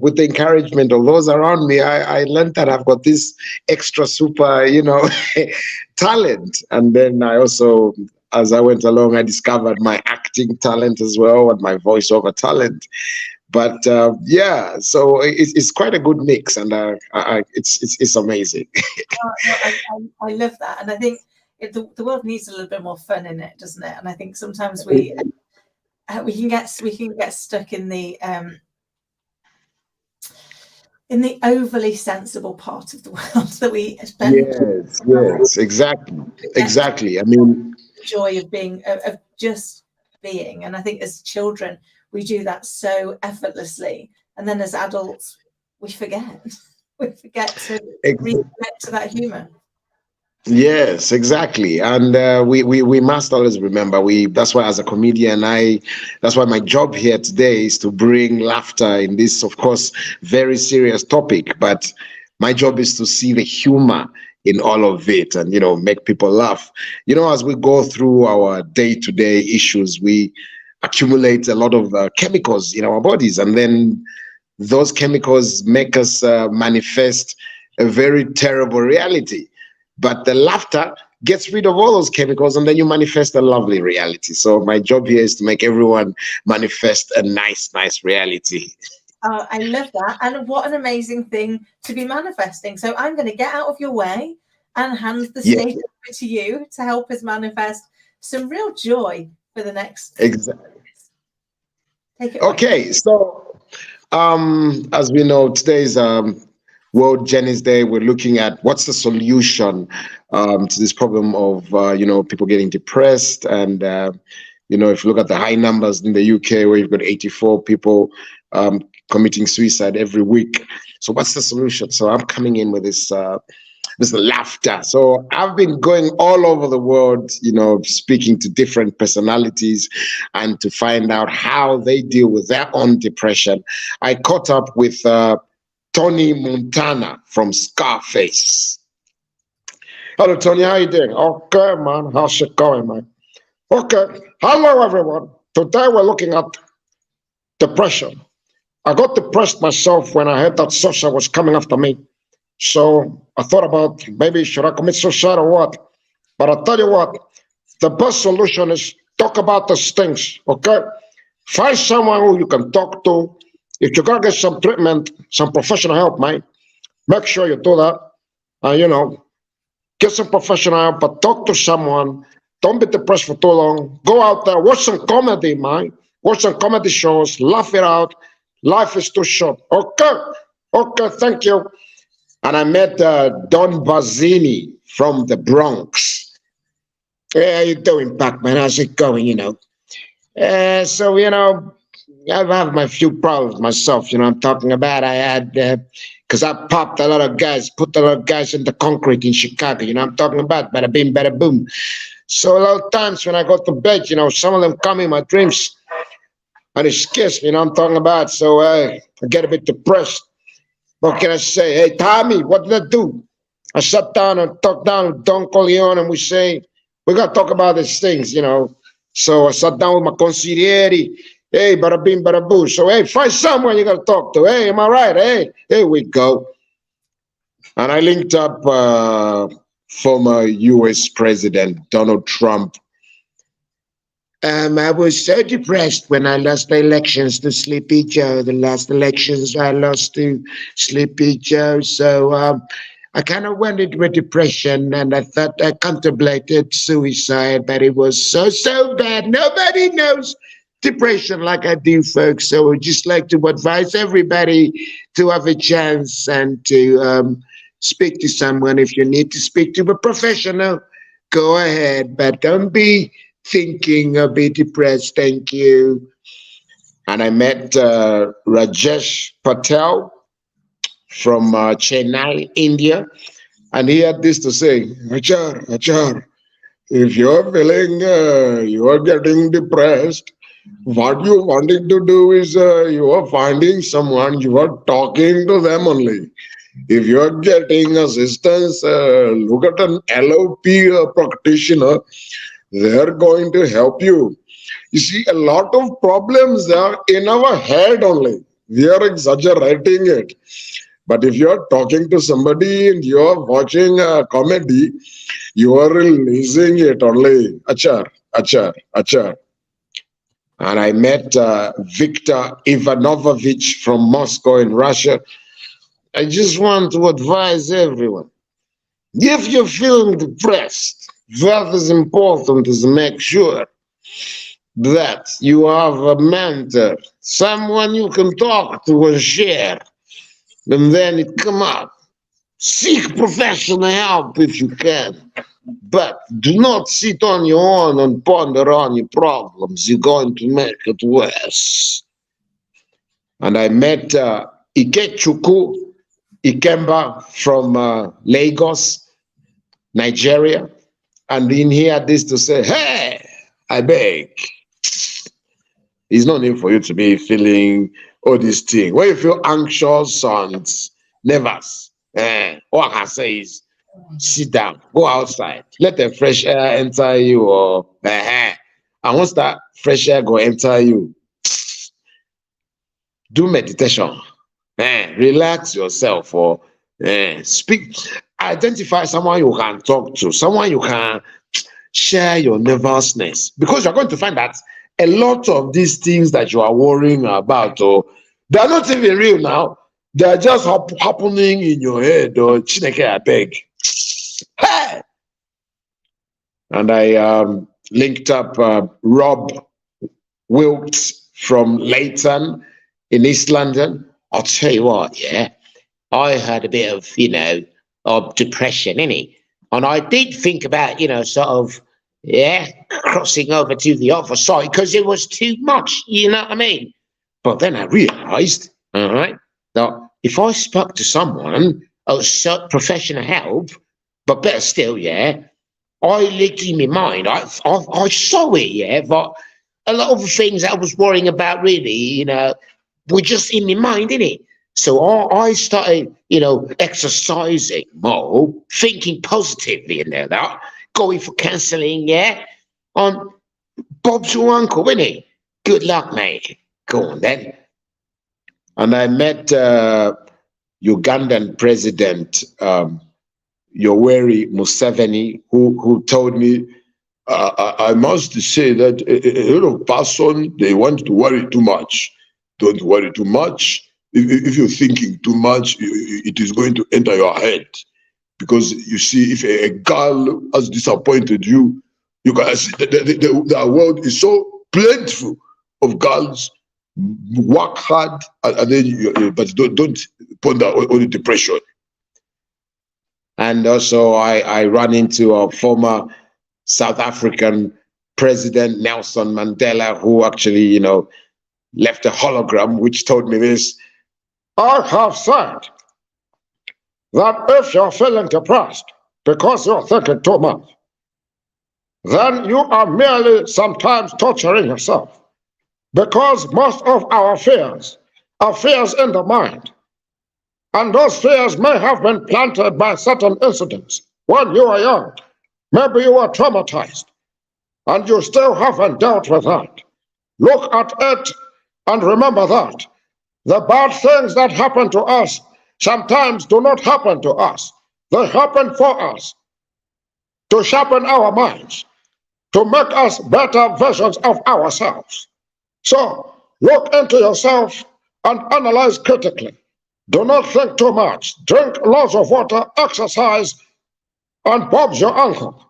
with the encouragement of those around me, I learned that I've got this extra super, talent. And then I also, as I went along, I discovered my acting talent as well, and my voiceover talent. But yeah, so it's quite a good mix, and it's amazing. I love that, and I think the world needs a little bit more fun in it, doesn't it? And I think sometimes we can get stuck in the overly sensible part of the world that we spend. Yes, exactly. I mean, the joy of being, of just being, and I think as children we do that so effortlessly, and then as adults we forget to reconnect to that human. Yes, exactly. And we must always remember, that's why as a comedian, that's why my job here today is to bring laughter in this, of course, very serious topic. But my job is to see the humor in all of it and, make people laugh. As we go through our day-to-day issues, we accumulate a lot of chemicals in our bodies. And then those chemicals make us manifest a very terrible reality. But the laughter gets rid of all those chemicals, and then you manifest a lovely reality. So my job here is to make everyone manifest a nice reality. I love that. And what an amazing thing to be manifesting. So I'm going to get out of your way and hand the Yeah. stage over to you to help us manifest some real joy for the next. Exactly. Take it away. Okay, so as we know, today's World Jenny's Day. We're looking at what's the solution to this problem of people getting depressed, and if you look at the high numbers in the UK, where you've got 84 people committing suicide every week. So what's the solution? So I'm coming in with this laughter. So I've been going all over the world, speaking to different personalities and to find out how they deal with their own depression. I caught up with Tony Montana from Scarface. Hello, Tony. How you doing? Okay, man. How's it going, man? Okay. Hello, everyone. Today we're looking at depression. I got depressed myself when I heard that Sasha was coming after me. So I thought about maybe should I commit suicide or what? But I'll tell you what, the best solution is talk about those things, okay? Find someone who you can talk to. If you're gonna get some treatment, some professional help, man, make sure you do that. Get some professional help, but talk to someone. Don't be depressed for too long. Go out there, watch some comedy, man. Watch some comedy shows, laugh it out. Life is too short. Okay, thank you. And I met Don Bazzini from the Bronx. Hey, how you doing, Pac-Man? How's it going, So, I have my few problems myself, I'm talking about. I had, because I popped a lot of guys, put a lot of guys in the concrete in Chicago, I'm talking about, bada bing, bada boom. So a lot of times when I go to bed, some of them come in my dreams and it scares me, I'm talking about. So I get a bit depressed. What can I say? Hey, Tommy, what did I do? I sat down and talked down with Don Corleone and we say, we got to talk about these things, So I sat down with my consigliere. Hey, bada bing, bada boo. So, hey, find someone you got to talk to. Hey, am I right? Hey, here we go. And I linked up former U.S. President Donald Trump. I was so depressed when I lost the elections to Sleepy Joe. The last elections I lost to Sleepy Joe. So I kind of went into a depression and I thought I contemplated suicide, but it was so bad. Nobody knows depression like I do, folks. So I'd just like to advise everybody to have a chance and to speak to someone. If you need to speak to a professional, go ahead, but don't be thinking or be depressed. Thank you. And I met Rajesh Patel from Chennai, India, and he had this to say: Achar, if you're feeling you are getting depressed, what you wanted to do is you are finding someone, you are talking to them only. If you are getting assistance, look at an LOP practitioner. They're going to help you. You see, a lot of problems are in our head only. We are exaggerating it. But if you're talking to somebody and you're watching a comedy, you are releasing it only. Achar. And I met Viktor Ivanovich from Moscow in Russia. I just want to advise everyone. If you're feeling depressed, what is important is make sure that you have a mentor, someone you can talk to and share, and then it come out. Seek professional help if you can, but do not sit on your own and ponder on your problems. You're going to make it worse. And I met Ikechukwu Ikemba from Lagos, Nigeria. And in he had this to say, hey, I beg. It's no need for you to be feeling all these things. When you feel anxious and nervous, all I can say is sit down, go outside, let the fresh air enter you. Or and once that fresh air go enter you, do meditation. Relax yourself or speak. identify someone you can talk to, someone you can share your nervousness, because you're going to find that a lot of these things that you are worrying about, or they're not even real now. They're just happening in your head, or Chineke, I beg. Hey! And I linked up Rob Wilkes from Leighton in East London. I'll tell you what, yeah, I had a bit of, of depression, innit? And I did think about, sort of, crossing over to the other side because it was too much, you know what I mean? But then I realized, all right, that if I spoke to someone, sought professional help, but better still, I looked in my mind, I saw it, but a lot of the things I was worrying about really, were just in my mind, innit? So I started, exercising more, thinking positively, that, going for counseling, on Bob's your uncle, innit? Good luck, mate. Go on then. And I met Ugandan President Yoweri Museveni, who told me, I must say that a lot of person, they want to worry too much. Don't worry too much. If you're thinking too much, it is going to enter your head. Because you see, if a girl has disappointed you, you can see the world is so plentiful of girls. Work hard, and then but don't ponder on the depression. And also, I ran into a former South African President Nelson Mandela, who actually, left a hologram which told me this. I have said that if you're feeling depressed because you're thinking too much, then you are merely sometimes torturing yourself. Because most of our fears are fears in the mind. And those fears may have been planted by certain incidents when you were young. Maybe you were traumatized and you still haven't dealt with that. Look at it and remember that the bad things that happen to us sometimes do not happen to us. They happen for us to sharpen our minds, to make us better versions of ourselves. So look into yourself and analyze critically. Do not think too much. Drink lots of water, exercise, and Bob's your uncle.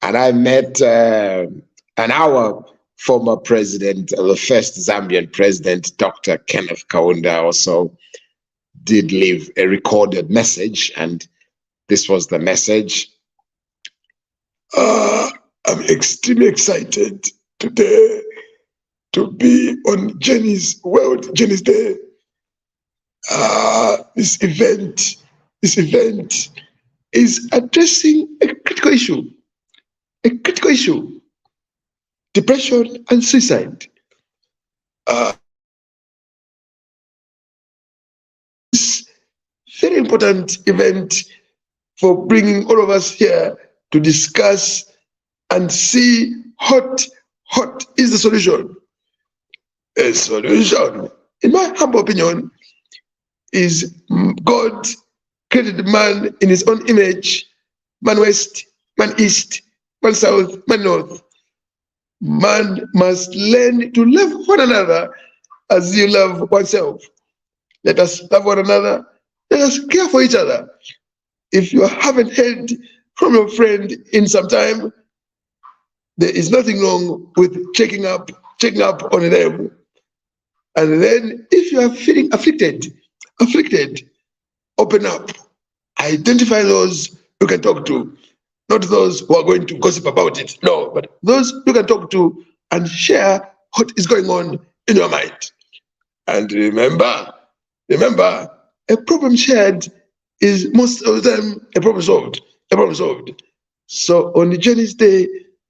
And I met our former president, the first Zambian president, Dr. Kenneth Kaunda, also did leave a recorded message, and this was the message. I'm extremely excited today to be on Jenny's Day. This event is addressing a critical issue, depression and suicide. It's a very important event for bringing all of us here to discuss and see what is the solution. A solution, in my humble opinion, is God created man in his own image, man west, man east, man south, man north. Man must learn to love one another as you love oneself. Let us love one another. Let us care for each other. If you haven't heard from your friend in some time, there is nothing wrong with checking up on them. And then if you are feeling afflicted, open up. Identify those you can talk to, not those who are going to gossip about it. No, but those you can talk to and share what is going on in your mind. And remember, a problem shared is most of the time a problem solved. So on the Jenny's Day,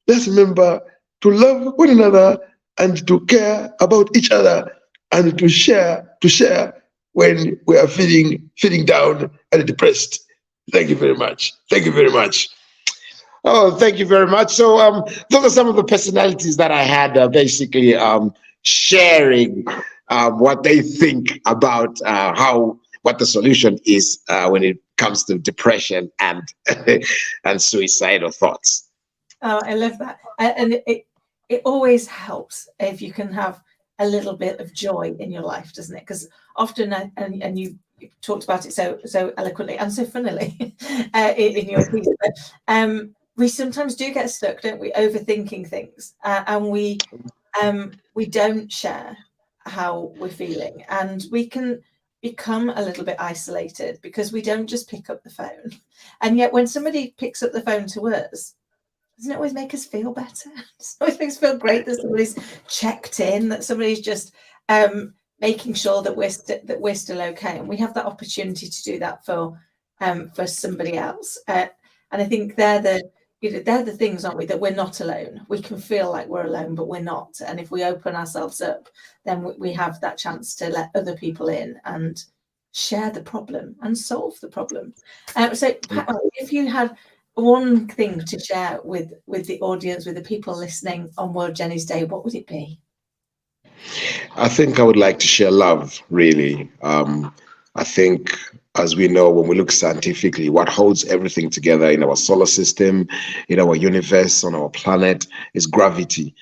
let's remember to love one another and to care about each other and to share when we are feeling down and depressed. Thank you very much. Oh, thank you very much. So those are some of the personalities that I had basically sharing what they think about how what the solution is when it comes to depression and and suicidal thoughts. Oh, I love that. And it always helps if you can have a little bit of joy in your life, doesn't it? Because often, and you talked about it so eloquently and so funnily in your piece, but we sometimes do get stuck, don't we, overthinking things, and we don't share how we're feeling, and we can become a little bit isolated because we don't just pick up the phone. And yet when somebody picks up the phone to us, doesn't it always make us feel better? It always makes us feel great that somebody's checked in, that somebody's just making sure that we're still okay, and we have that opportunity to do that for somebody else. And I think they're the things, aren't we, that we're not alone. We can feel like we're alone, but we're not. And if we open ourselves up, then we have that chance to let other people in and share the problem and solve the problem. So Pat, if you had one thing to share with the audience, with the people listening on World Jenny's Day, what would it be? I think I would like to share love, really. I think, as we know, when we look scientifically, what holds everything together in our solar system, in our universe, on our planet, is gravity.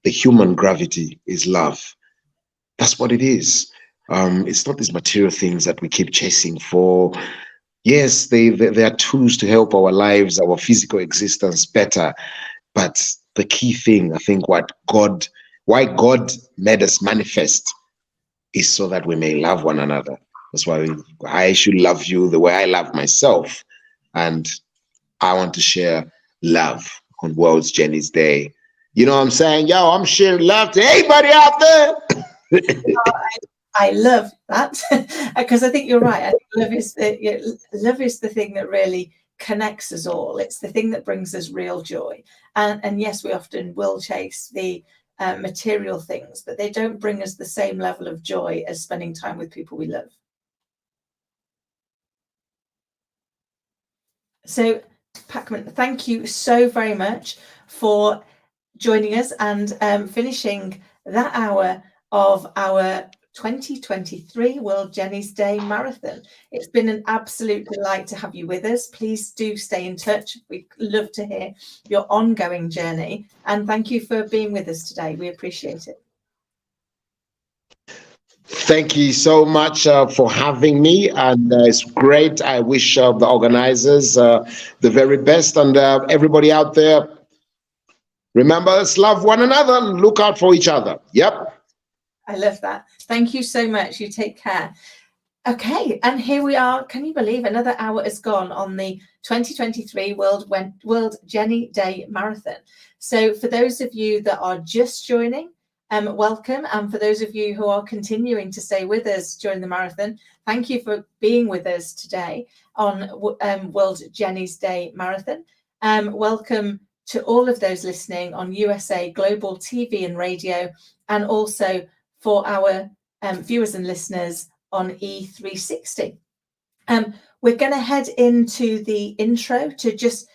The human gravity is love. That's what it is. It's not these material things that we keep chasing for. Yes, they are tools to help our lives, our physical existence better. But the key thing, I think, why God made us manifest is so that we may love one another. That's why I should love you the way I love myself. And I want to share love on World Jenny's Day. You know what I'm saying? Yo, I'm sharing love to everybody out there. I love that because I think you're right. I think love is the thing that really connects us all. It's the thing that brings us real joy. And yes, we often will chase the material things, but they don't bring us the same level of joy as spending time with people we love. So, Pacman, thank you so very much for joining us and finishing that hour of our 2023 World Jenny's Day Marathon. It's been an absolute delight to have you with us. Please do stay in touch. We'd love to hear your ongoing journey. And thank you for being with us today. We appreciate it. Thank you so much for having me, and it's great. I wish the organizers the very best, and everybody out there, remember, let's love one another and look out for each other. Yep. I love that. Thank you so much. You take care. Okay, and here we are. Can you believe another hour has gone on the 2023 World Jenny Day Marathon? So for those of you that are just joining, welcome. And for those of you who are continuing to stay with us during the marathon, thank you for being with us today on World Jenny's Day Marathon. Welcome to all of those listening on USA Global TV and radio, and also for our viewers and listeners on E360. We're going to head into the intro to just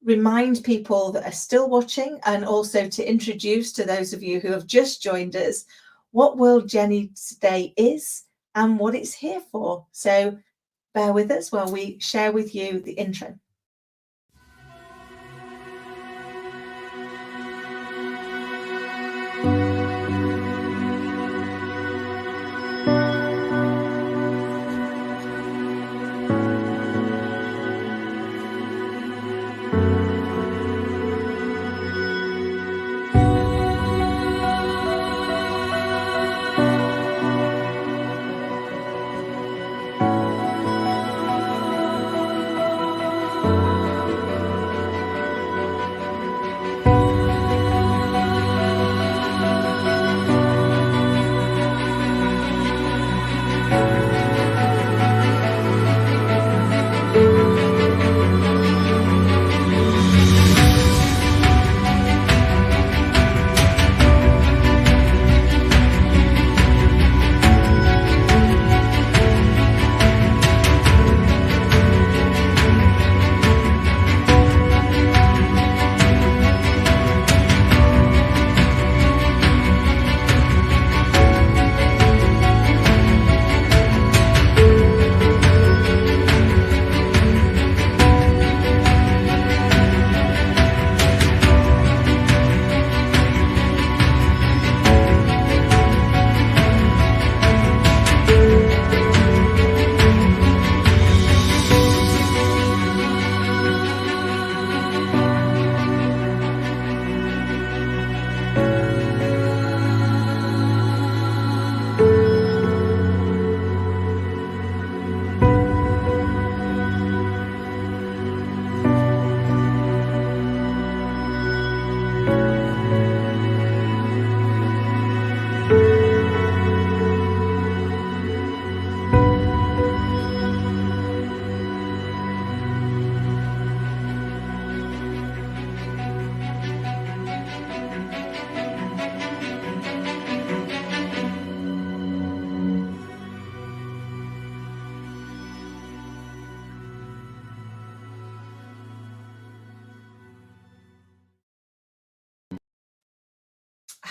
remind people that are still watching, and also to introduce to those of you who have just joined us what World Jenny's Day is and what it's here for. So bear with us while we share with you the intro.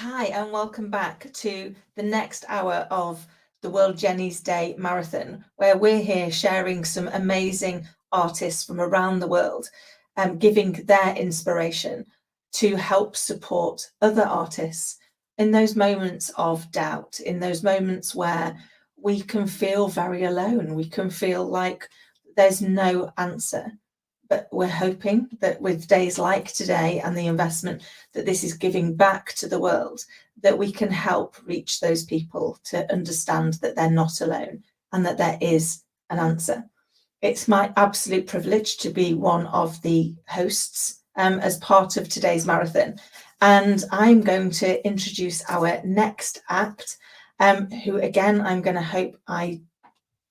Hi, and welcome back to the next hour of the World Jenny's Day Marathon, where we're here sharing some amazing artists from around the world, giving their inspiration to help support other artists in those moments of doubt, in those moments where we can feel very alone, we can feel like there's no answer. But we're hoping that with days like today and the investment that this is giving back to the world, that we can help reach those people to understand that they're not alone and that there is an answer. It's my absolute privilege to be one of the hosts as part of today's marathon. And I'm going to introduce our next act, who again, I'm going to hope I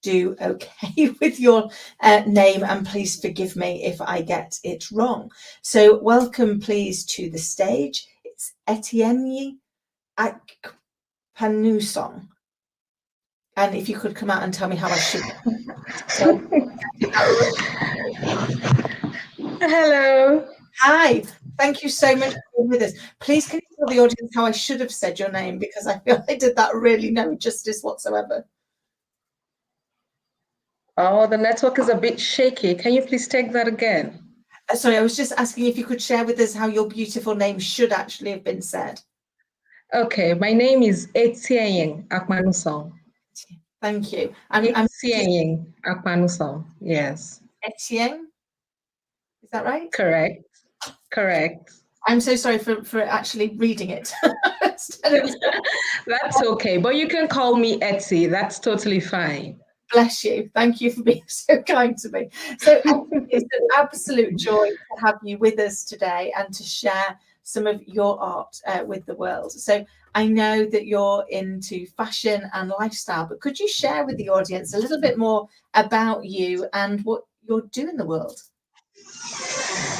do okay with your name, and please forgive me if I get it wrong. So welcome please to the stage. It's Etienne Akpanusong. And if you could come out and tell me how I should. Hello. Hi, thank you so much for being with us. Please can you tell the audience how I should have said your name, because I feel I did that really no justice whatsoever. Oh, the network is a bit shaky. Can you please take that again? Sorry, I was just asking if you could share with us how your beautiful name should actually have been said. Okay, my name is Etienne Akpanusong. Thank you. Etienne Akpanusong. Yes. Etienne, is that right? Correct. Correct. I'm so sorry for actually reading it. That's okay, but you can call me Etty. That's totally fine. Bless you. Thank you for being so kind to me. So it's an absolute joy to have you with us today and to share some of your art with the world. So I know that you're into fashion and lifestyle, but could you share with the audience a little bit more about you and what you're doing in the world?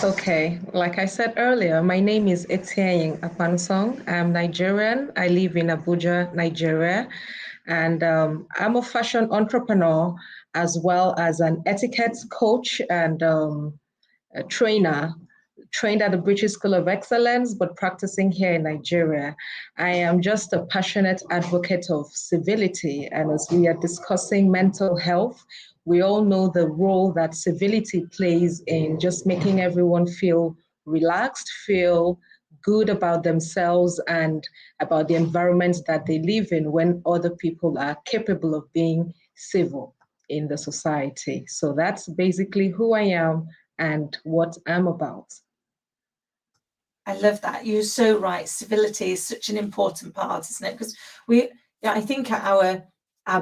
Okay, like I said earlier, my name is Etienne Akpanusong. I'm Nigerian. I live in Abuja, Nigeria. And I'm a fashion entrepreneur as well as an etiquette coach and a trainer, trained at the British School of Excellence, but practicing here in Nigeria. I am just a passionate advocate of civility. And as we are discussing mental health, we all know the role that civility plays in just making everyone feel relaxed, feel good about themselves and about the environment that they live in when other people are capable of being civil in the society. So that's basically who I am and what I'm about. I love that. You're so right. Civility is such an important part, isn't it? Because I think at our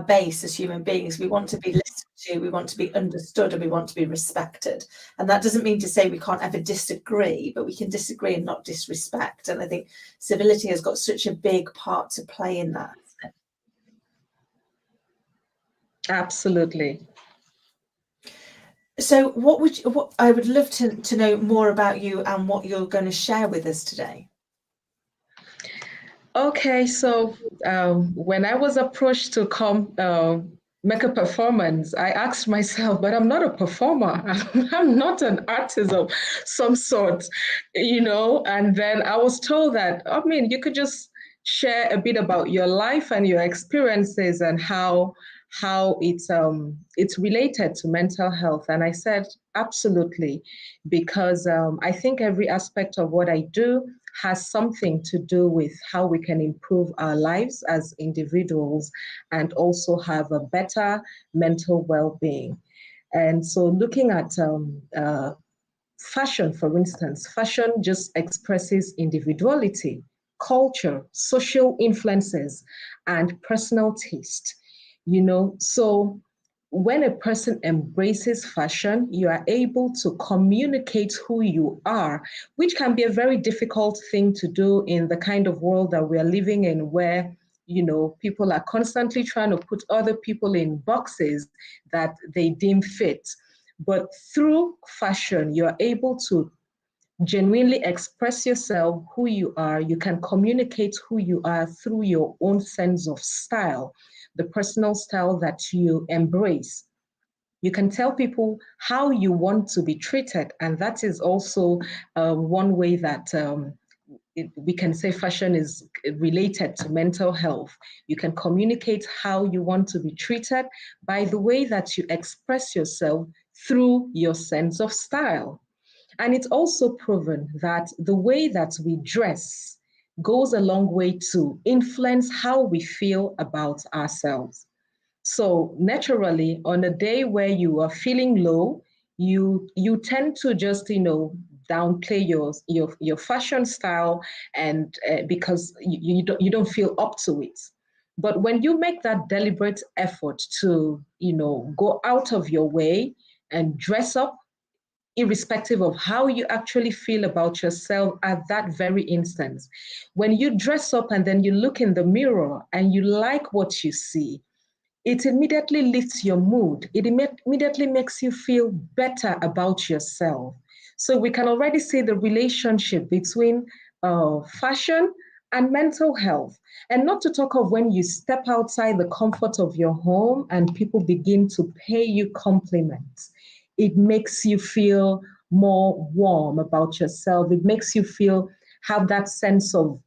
base as human beings, we want to be listened to, we want to be understood, and we want to be respected. And that doesn't mean to say we can't ever disagree, but we can disagree and not disrespect. And I think civility has got such a big part to play in that. Absolutely. So what I would love to know more about you and what you're going to share with us today. Okay, so when I was approached to come make a performance, I asked myself, but I'm not a performer. I'm not an artist of some sort, and then I was told that, you could just share a bit about your life and your experiences and how it's related to mental health. And I said, absolutely, because I think every aspect of what I do has something to do with how we can improve our lives as individuals and also have a better mental well-being. And so looking at fashion, for instance, fashion just expresses individuality, culture, social influences, and personal taste. So when a person embraces fashion, you are able to communicate who you are, which can be a very difficult thing to do in the kind of world that we are living in, where people are constantly trying to put other people in boxes that they deem fit. But through fashion, you're able to genuinely express yourself, who you are. You can communicate who you are through your own sense of style, the personal style that you embrace. You can tell people how you want to be treated, and that is also one way that we can say fashion is related to mental health. You can communicate how you want to be treated by the way that you express yourself through your sense of style. And it's also proven that the way that we dress goes a long way to influence how we feel about ourselves. So naturally, on a day where you are feeling low, you tend to just, downplay your fashion style, and because you don't feel up to it. But when you make that deliberate effort to, go out of your way and dress up, irrespective of how you actually feel about yourself at that very instance, when you dress up and then you look in the mirror and you like what you see, it immediately lifts your mood. It immediately makes you feel better about yourself. So we can already see the relationship between fashion and mental health. And not to talk of when you step outside the comfort of your home and people begin to pay you compliments. It makes you feel more warm about yourself. It makes you have that sense of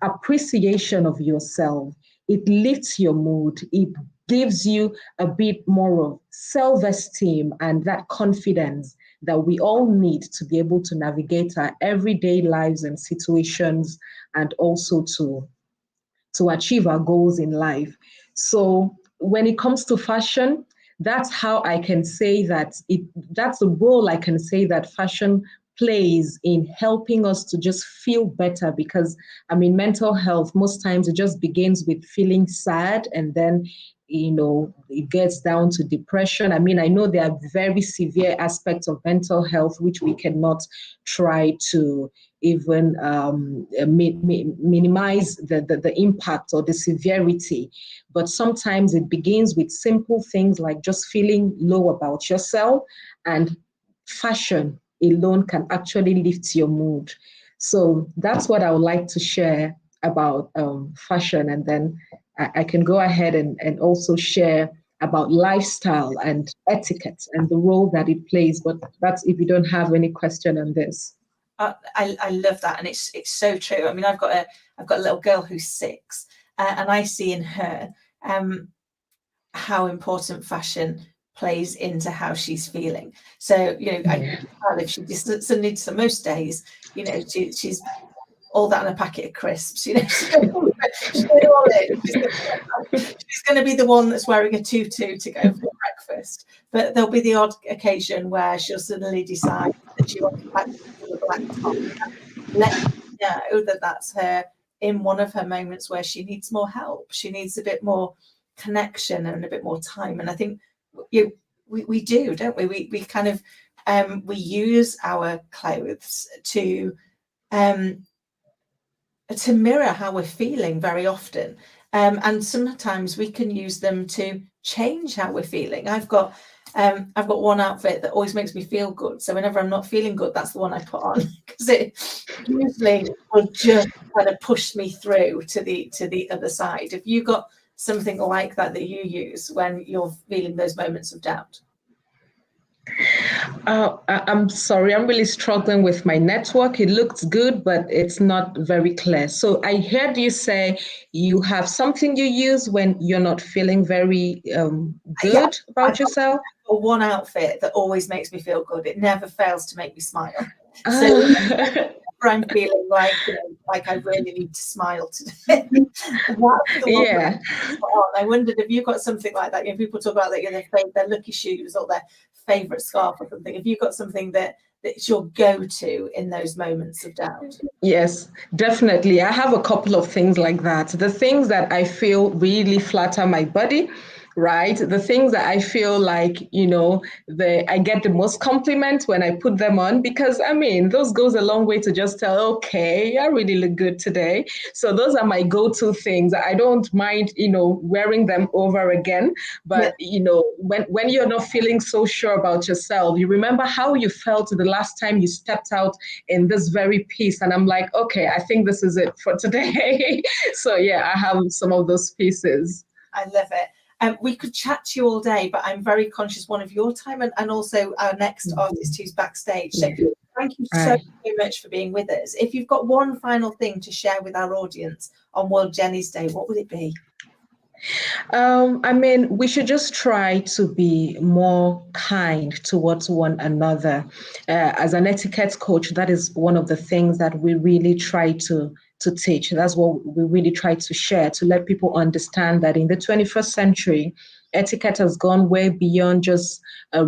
appreciation of yourself. It lifts your mood. It gives you a bit more of self-esteem and that confidence that we all need to be able to navigate our everyday lives and situations, and also to achieve our goals in life. So when it comes to fashion, that's how I can say that's the role I can say that fashion plays in helping us to just feel better. Because mental health, most times it just begins with feeling sad, and then it gets down to depression. I know there are very severe aspects of mental health which we cannot try to even minimize the impact or the severity. But sometimes it begins with simple things like just feeling low about yourself, and fashion alone can actually lift your mood. So that's what I would like to share about fashion. And then I can go ahead and also share about lifestyle and etiquette and the role that it plays. But that's if you don't have any question on this. I love that, and it's so true. I've got a little girl who's 6, and I see in her how important fashion plays into how she's feeling. So if she just suddenly, so most days, she's all that and a packet of crisps. She's going to be the one that's wearing a tutu to go for breakfast. But there'll be the odd occasion where she'll suddenly decide that she wants a black top. Let me know that that's her in one of her moments where she needs more help. She needs a bit more connection and a bit more time. And I think we do, don't we? We kind of we use our clothes to mirror how we're feeling very often. And sometimes we can use them to change how we're feeling. I've got one outfit that always makes me feel good. So whenever I'm not feeling good, that's the one I put on, because it usually will just kind of push me through to the other side. Have you got something like that you use when you're feeling those moments of doubt? I'm sorry, I'm really struggling with my network. It looks good, but it's not very clear. So I heard you say you have something you use when you're not feeling very good about yourself. One outfit that always makes me feel good. It never fails to make me smile. So I'm feeling like I really need to smile today. Yeah. I wondered if you got something like that. People talk about their lucky shoes or their favorite scarf or something. Have you got something that's your go-to in those moments of doubt? Yes, definitely. I have a couple of things like that. The things that I feel really flatter my body, right? The things that I feel like, I get the most compliment when I put them on, because those goes a long way to just tell, okay, I really look good today. So those are my go-to things. I don't mind, wearing them over again. But, when you're not feeling so sure about yourself, you remember how you felt the last time you stepped out in this very piece. And I'm like, okay, I think this is it for today. So yeah, I have some of those pieces. I love it. We could chat to you all day, but I'm very conscious, one, of your time and also our next artist who's backstage. So Thank you so, Right. so much for being with us. If you've got one final thing to share with our audience on World Jenny's Day, what would it be? I mean, we should just try to be more kind towards one another. As an etiquette coach, that is one of the things that we really try to teach. That's what we really try to share, to let people understand that in the 21st century, etiquette has gone way beyond just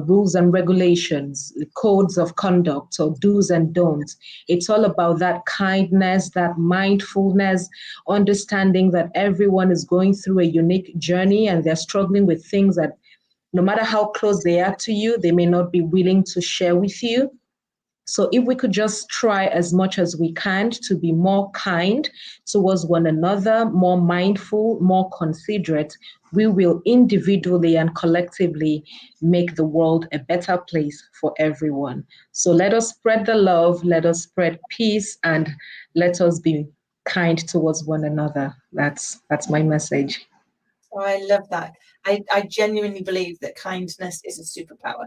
rules and regulations, codes of conduct, or do's and don'ts. It's all about that kindness, that mindfulness, understanding that everyone is going through a unique journey and they're struggling with things that no matter how close they are to you, they may not be willing to share with you. So if we could just try as much as we can to be more kind towards one another, more mindful, more considerate, we will individually and collectively make the world a better place for everyone. So let us spread the love, let us spread peace, and let us be kind towards one another. That's my message. Oh, I love that. I genuinely believe that kindness is a superpower,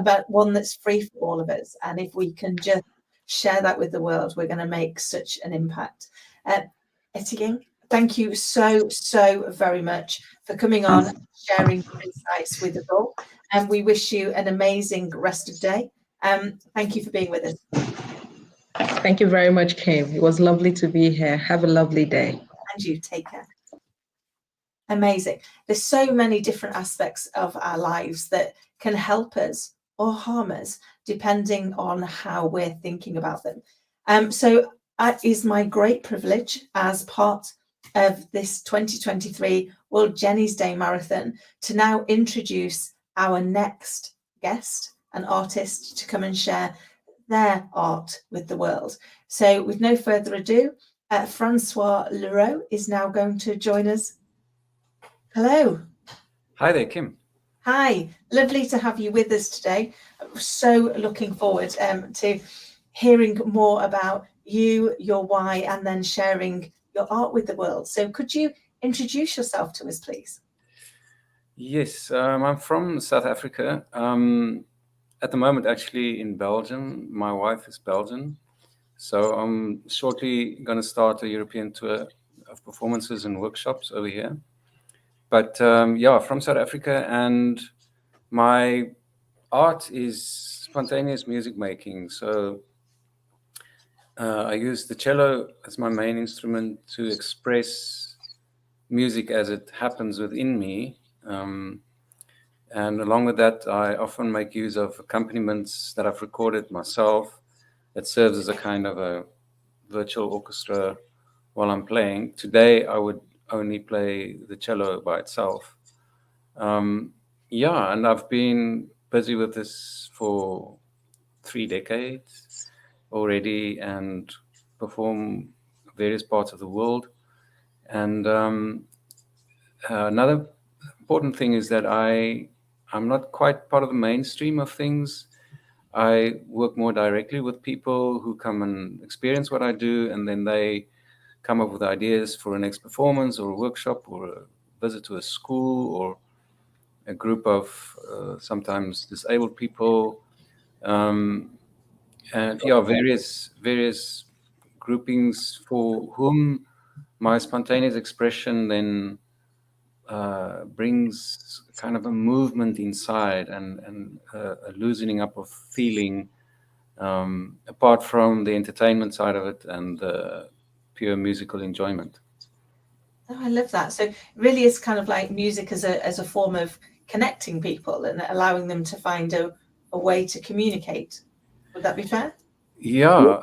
but one that's free for all of us. And if we can just share that with the world, we're going to make such an impact. Etienne, thank you so, so very much for coming on and sharing your insights with us all. And we wish you an amazing rest of the day. Thank you for being with us. Thank you very much, Kim. It was lovely to be here. Have a lovely day. And you take care. Amazing. There's so many different aspects of our lives that can help us or harm us depending on how we're thinking about them. So it is my great privilege as part of this 2023 World Jenny's Day Marathon to now introduce our next guest, an artist, to come and share their art with the world. So with no further ado, Francois Leroux is now going to join us. Hello. Hi there, Kim. Hi, lovely to have you with us today. I'm so looking forward to hearing more about you, your why, and then sharing your art with the world. So could you introduce yourself to us, please? Yes, I'm from South Africa. At the moment, actually in Belgium. My wife is Belgian. So I'm shortly going to start a European tour of performances and workshops over here. But yeah, from South Africa, and my art is spontaneous music making. So I use the cello as my main instrument to express music as it happens within me. And along with that, I often make use of accompaniments that I've recorded myself that serves as a kind of a virtual orchestra while I'm playing. Today, I would only play the cello by itself. Yeah, and I've been busy with this for 3 decades already and perform various parts of the world. And another important thing is that I'm not quite part of the mainstream of things. I work more directly with people who come and experience what I do, and then they come up with ideas for a next performance or a workshop or a visit to a school or a group of sometimes disabled people, and yeah, various groupings for whom my spontaneous expression then brings kind of a movement inside and a loosening up of feeling, apart from the entertainment side of it and the pure musical enjoyment. Oh, I love that. So it really is kind of like music as a form of connecting people and allowing them to find a way to communicate. Would that be fair? Yeah,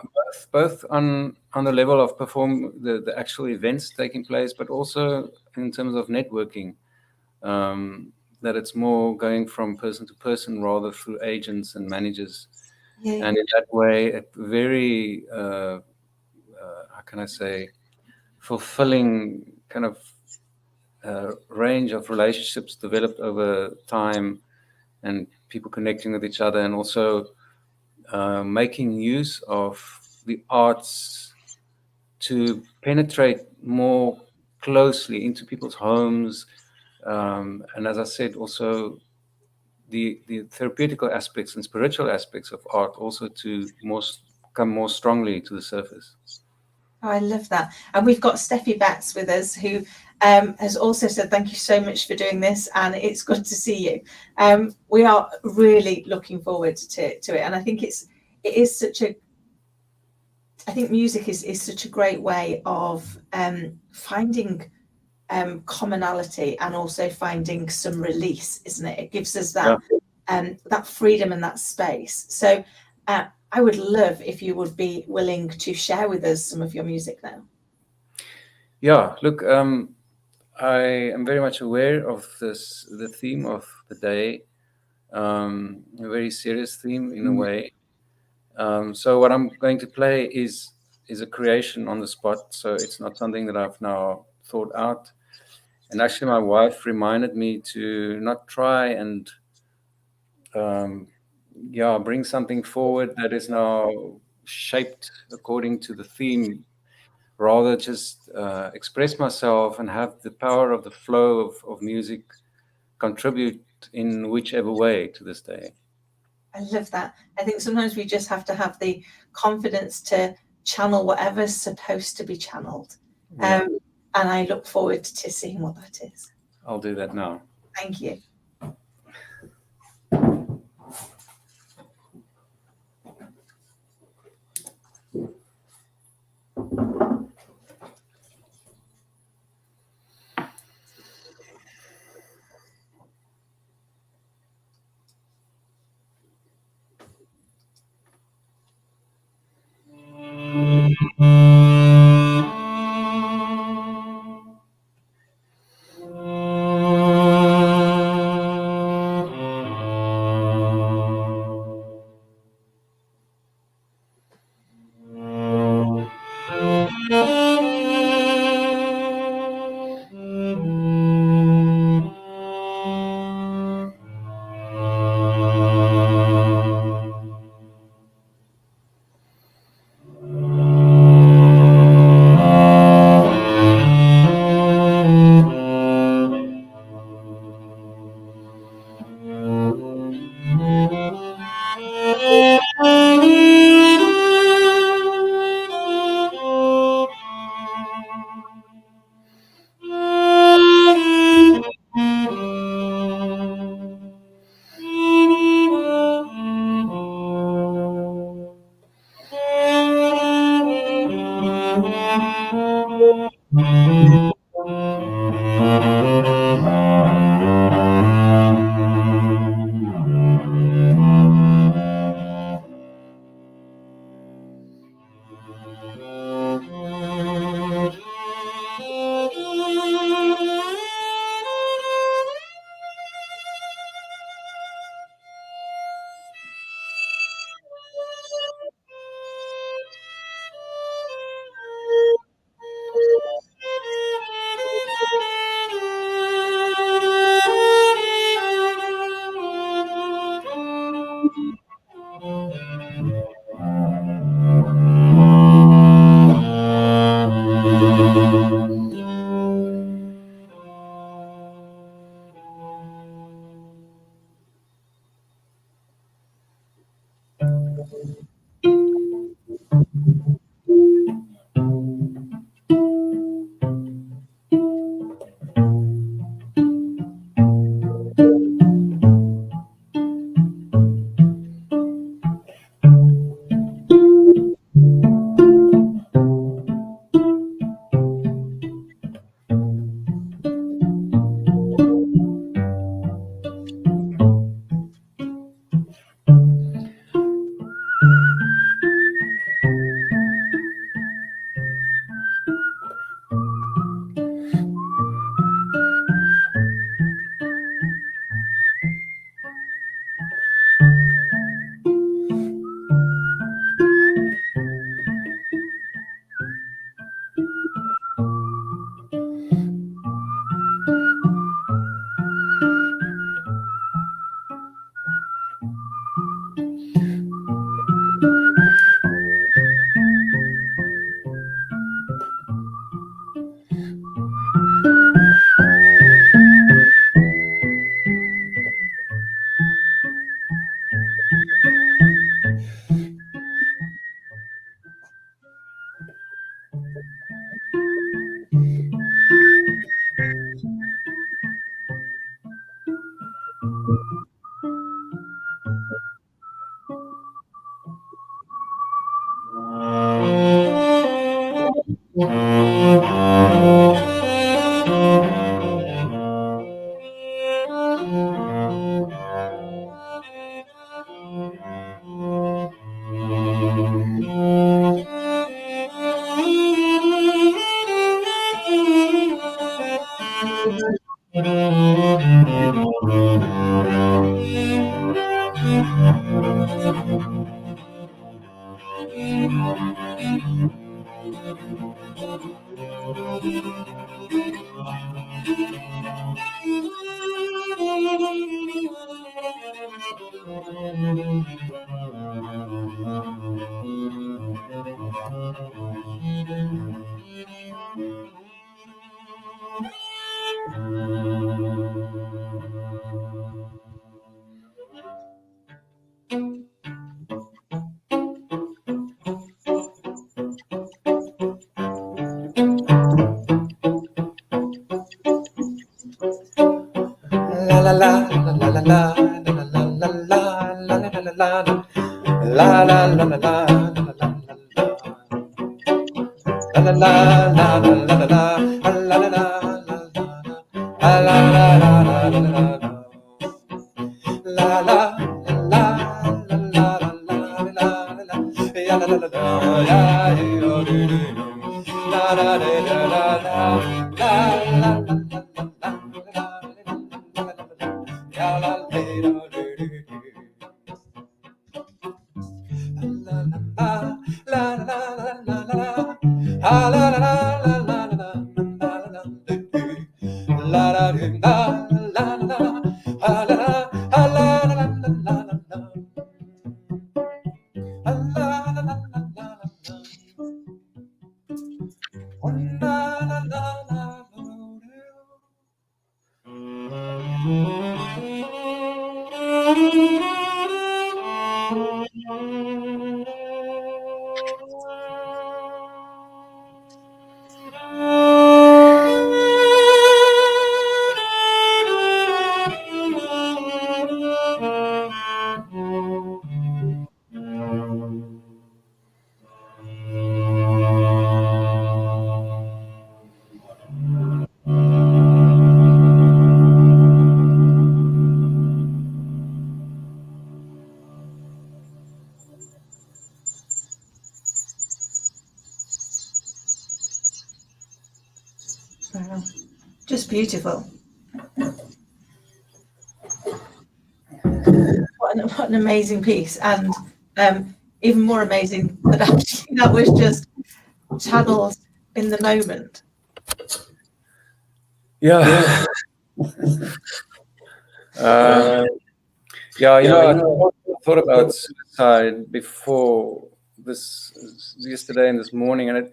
both on the level of the actual events taking place, but also in terms of networking, that it's more going from person to person rather through agents and managers. Yeah. And in that way, a very, how can I say, fulfilling kind of range of relationships developed over time and people connecting with each other, and also making use of the arts to penetrate more closely into people's homes. And as I said, also the therapeutical aspects and spiritual aspects of art also to come more strongly to the surface. Oh, I love that. And we've got Steffi Betts with us, who has also said, thank you so much for doing this, and it's good to see you. We are really looking forward to it. And I think I think music is such a great way of finding commonality and also finding some release, isn't it? It gives us that that freedom and that space. So I would love if you would be willing to share with us some of your music now. Yeah, look, I am very much aware of the theme of the day, a very serious theme in a way. So what I'm going to play is a creation on the spot. So it's not something that I've now thought out. And actually, my wife reminded me to not try and bring something forward that is now shaped according to the theme. Rather just express myself and have the power of the flow of music contribute in whichever way to this day. I love that. I think sometimes we just have to have the confidence to channel whatever's supposed to be channeled. Yeah. And I look forward to seeing what that is. I'll do that now. Thank you. Wow. Just beautiful. What an amazing piece, and even more amazing that actually that was just channeled in the moment. Yeah. Yeah, I thought about suicide before this yesterday and this morning, and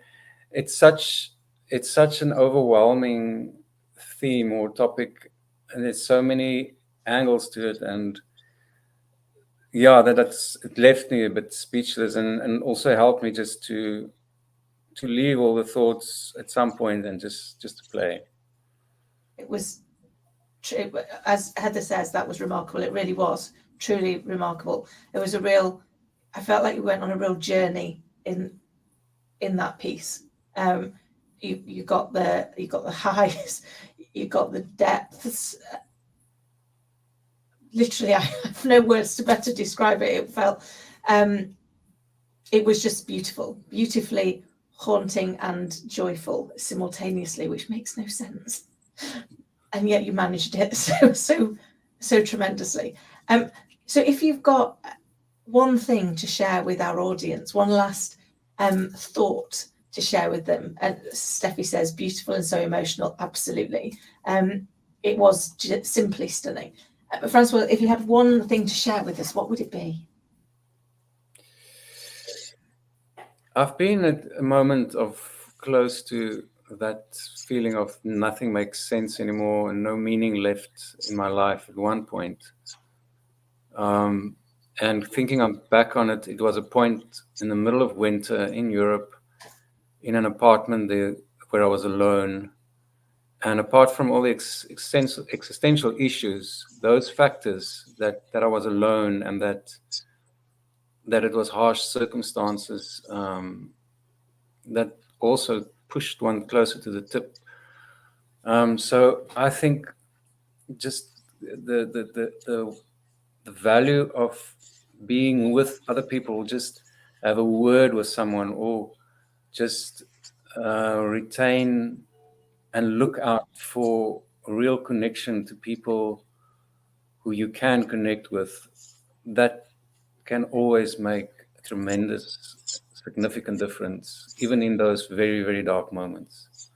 it's such an overwhelming theme or topic, and there's so many angles to it, and yeah, it left me a bit speechless, and also helped me just to leave all the thoughts at some point and just to play. It was, as Heather says, that was remarkable. It really was truly remarkable. It was I felt like you went on a real journey in that piece. You got the highs, you got the depths. Literally, I have no words to better describe it. It felt, it was just beautifully haunting and joyful simultaneously, which makes no sense. And yet you managed it so tremendously. So if you've got one thing to share with our audience, one last thought to share with them, and Steffi says beautiful and so emotional, absolutely. It was simply stunning. Francois, if you had one thing to share with us, what would it be? I've been at a moment of close to that feeling of nothing makes sense anymore and no meaning left in my life at one point. And thinking back on it, it was a point in the middle of winter in Europe, in an apartment there where I was alone. And apart from all the existential issues, those factors that I was alone and that it was harsh circumstances, that also pushed one closer to the tip. So I think just the value of being with other people, just have a word with someone, or just retain and look out for a real connection to people who you can connect with, that can always make a tremendous, significant difference, even in those very, very dark moments.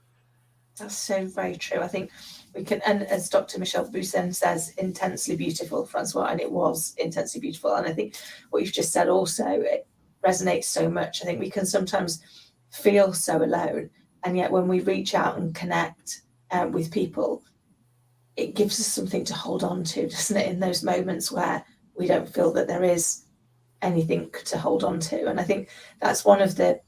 That's so very true. I think we can, and as Dr. Michelle Boussin says, intensely beautiful, Francois, and it was intensely beautiful. And I think what you've just said also, it resonates so much. I think we can sometimes feel so alone, and yet when we reach out and connect with people, it gives us something to hold on to, doesn't it, in those moments where we don't feel that there is anything to hold on to. And I think that's one of the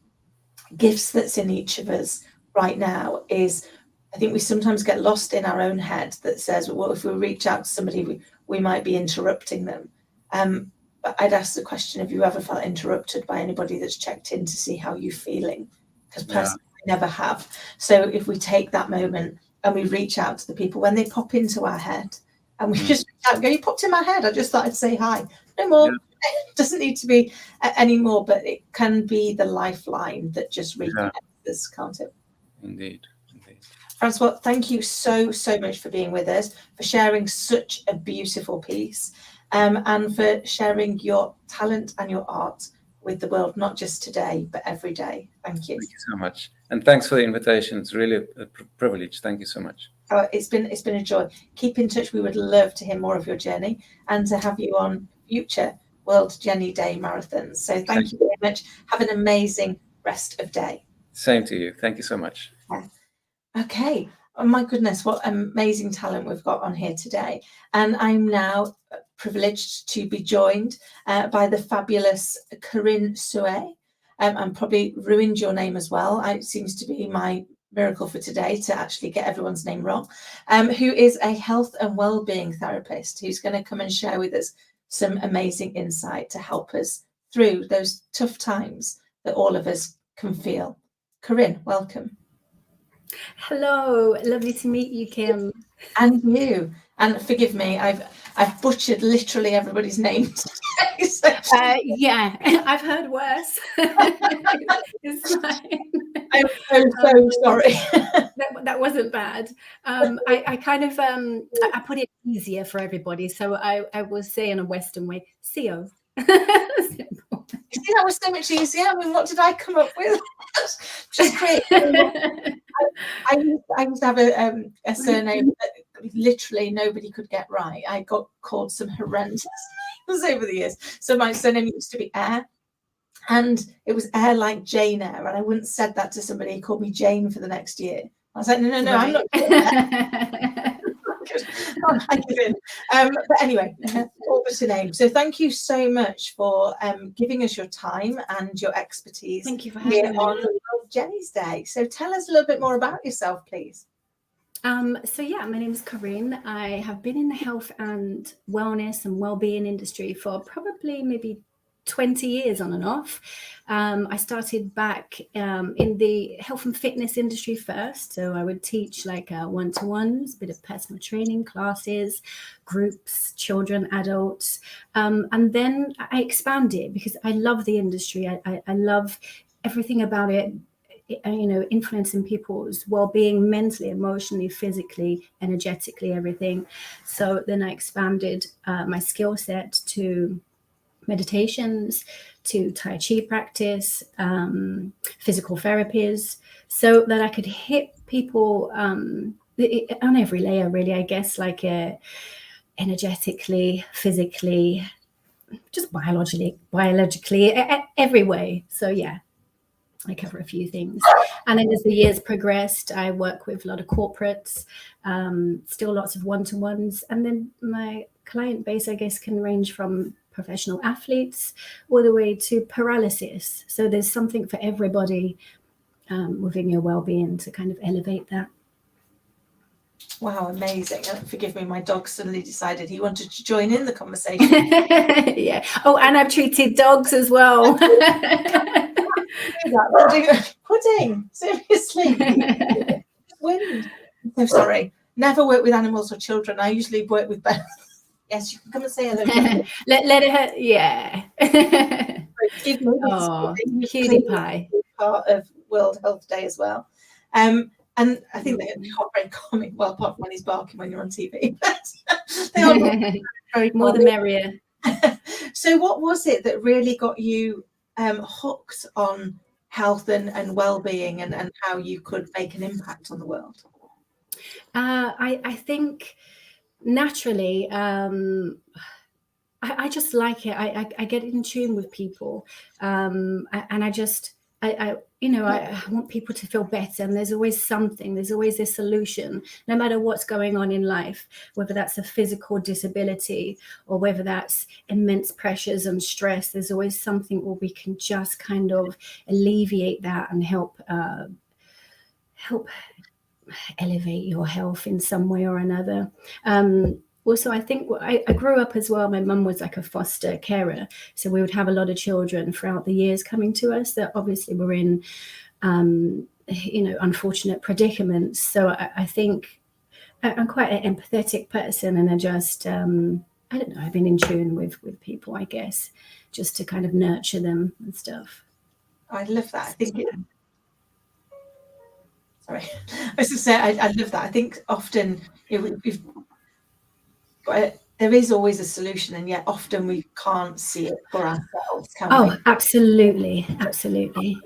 gifts that's in each of us right now, is I think we sometimes get lost in our own head that says, well, if we reach out to somebody, we might be interrupting them. But I'd ask the question, have you ever felt interrupted by anybody that's checked in to see how you're feeling? Because personally, I never have. So if we take that moment and we reach out to the people when they pop into our head, and we just reach out and go, you popped in my head, I just thought I'd say hi. No more. It doesn't need to be anymore, but it can be the lifeline that just reconnects us, can't it? Indeed. Francois, thank you so much for being with us, for sharing such a beautiful piece, and for sharing your talent and your art with the world, not just today, but every day. Thank you. Thank you so much. And thanks for the invitation. It's really a privilege. Thank you so much. It's been a joy. Keep in touch. We would love to hear more of your journey and to have you on future World Jenny Day marathons. So thank you very much. Have an amazing rest of day. Same to you. Thank you so much. Okay. Oh my goodness, what amazing talent we've got on here today. And I'm now privileged to be joined by the fabulous Corinne Souet. And probably ruined your name as well. It seems to be my miracle for today to actually get everyone's name wrong. Who is a health and wellbeing therapist who's going to come and share with us some amazing insight to help us through those tough times that all of us can feel. Corinne, welcome. Hello, lovely to meet you, Kim. And you. And forgive me, I've butchered literally everybody's name today. So. Yeah, I've heard worse. It's fine. I'm so sorry. That wasn't bad. I kind of I put it easier for everybody, so I will say in a Western way, CO. You see, that was so much easier. I mean, what did I come up with? Just great. I used to have a surname that literally nobody could get right. I got called some horrendous names over the years. So my surname used to be Eyre, and it was Eyre like Jane Eyre, and I wouldn't said that to somebody who called me Jane for the next year. I was like, no, right. I'm not doing that. I give in. But anyway, all but a name. So thank you so much for giving us your time and your expertise. Thank you for having me on World Jenny's Day. So tell us a little bit more about yourself, please. So yeah, my name is Corinne. I have been in the health and wellness and well-being industry for probably maybe 20 years on and off. I started back in the health and fitness industry first. So I would teach like one-to-ones, a bit of personal training classes, groups, children, adults. And then I expanded because I love the industry. I love everything about it. You know, influencing people's well-being mentally, emotionally, physically, energetically, everything. So then I expanded my skill set to meditations, to Tai Chi practice, physical therapies, so that I could hit people on every layer, really, I guess, like energetically, physically, just biologically, every way. So yeah, I cover a few things. And then as the years progressed, I work with a lot of corporates, still lots of one-to-ones. And then my client base, I guess, can range from professional athletes all the way to paralysis. So there's something for everybody within your well-being to kind of elevate that. Wow, amazing. Forgive me, my dog suddenly decided he wanted to join in the conversation. Yeah. Oh, and I've treated dogs as well. pudding. Seriously. Wind. I'm so sorry. Never work with animals or children. I usually work with both. Yes, you can come and say hello. let it, yeah. Excuse me, Oh, it's cutie pie. part of World Health Day as well. And I think they're very common. Well, apart from when he's barking when you're on TV. They are very More the common. merrier. So what was it that really got you hooked on health and well-being and how you could make an impact on the world? I think naturally, I just like it. I get in tune with people, and I want people to feel better. And there's always something. There's always a solution, no matter what's going on in life, whether that's a physical disability or whether that's immense pressures and stress. There's always something where we can just kind of alleviate that and help elevate your health in some way or another. Also, I think I grew up as well. My mum was like a foster carer. So we would have a lot of children throughout the years coming to us that obviously were in, unfortunate predicaments. So I think I'm quite an empathetic person, and I just, I don't know, I've been in tune with people, I guess, just to kind of nurture them and stuff. I love that. I think sorry, I was just saying, I love that. I think often there is always a solution, and yet often we can't see it for ourselves, can we? Oh, absolutely. Absolutely.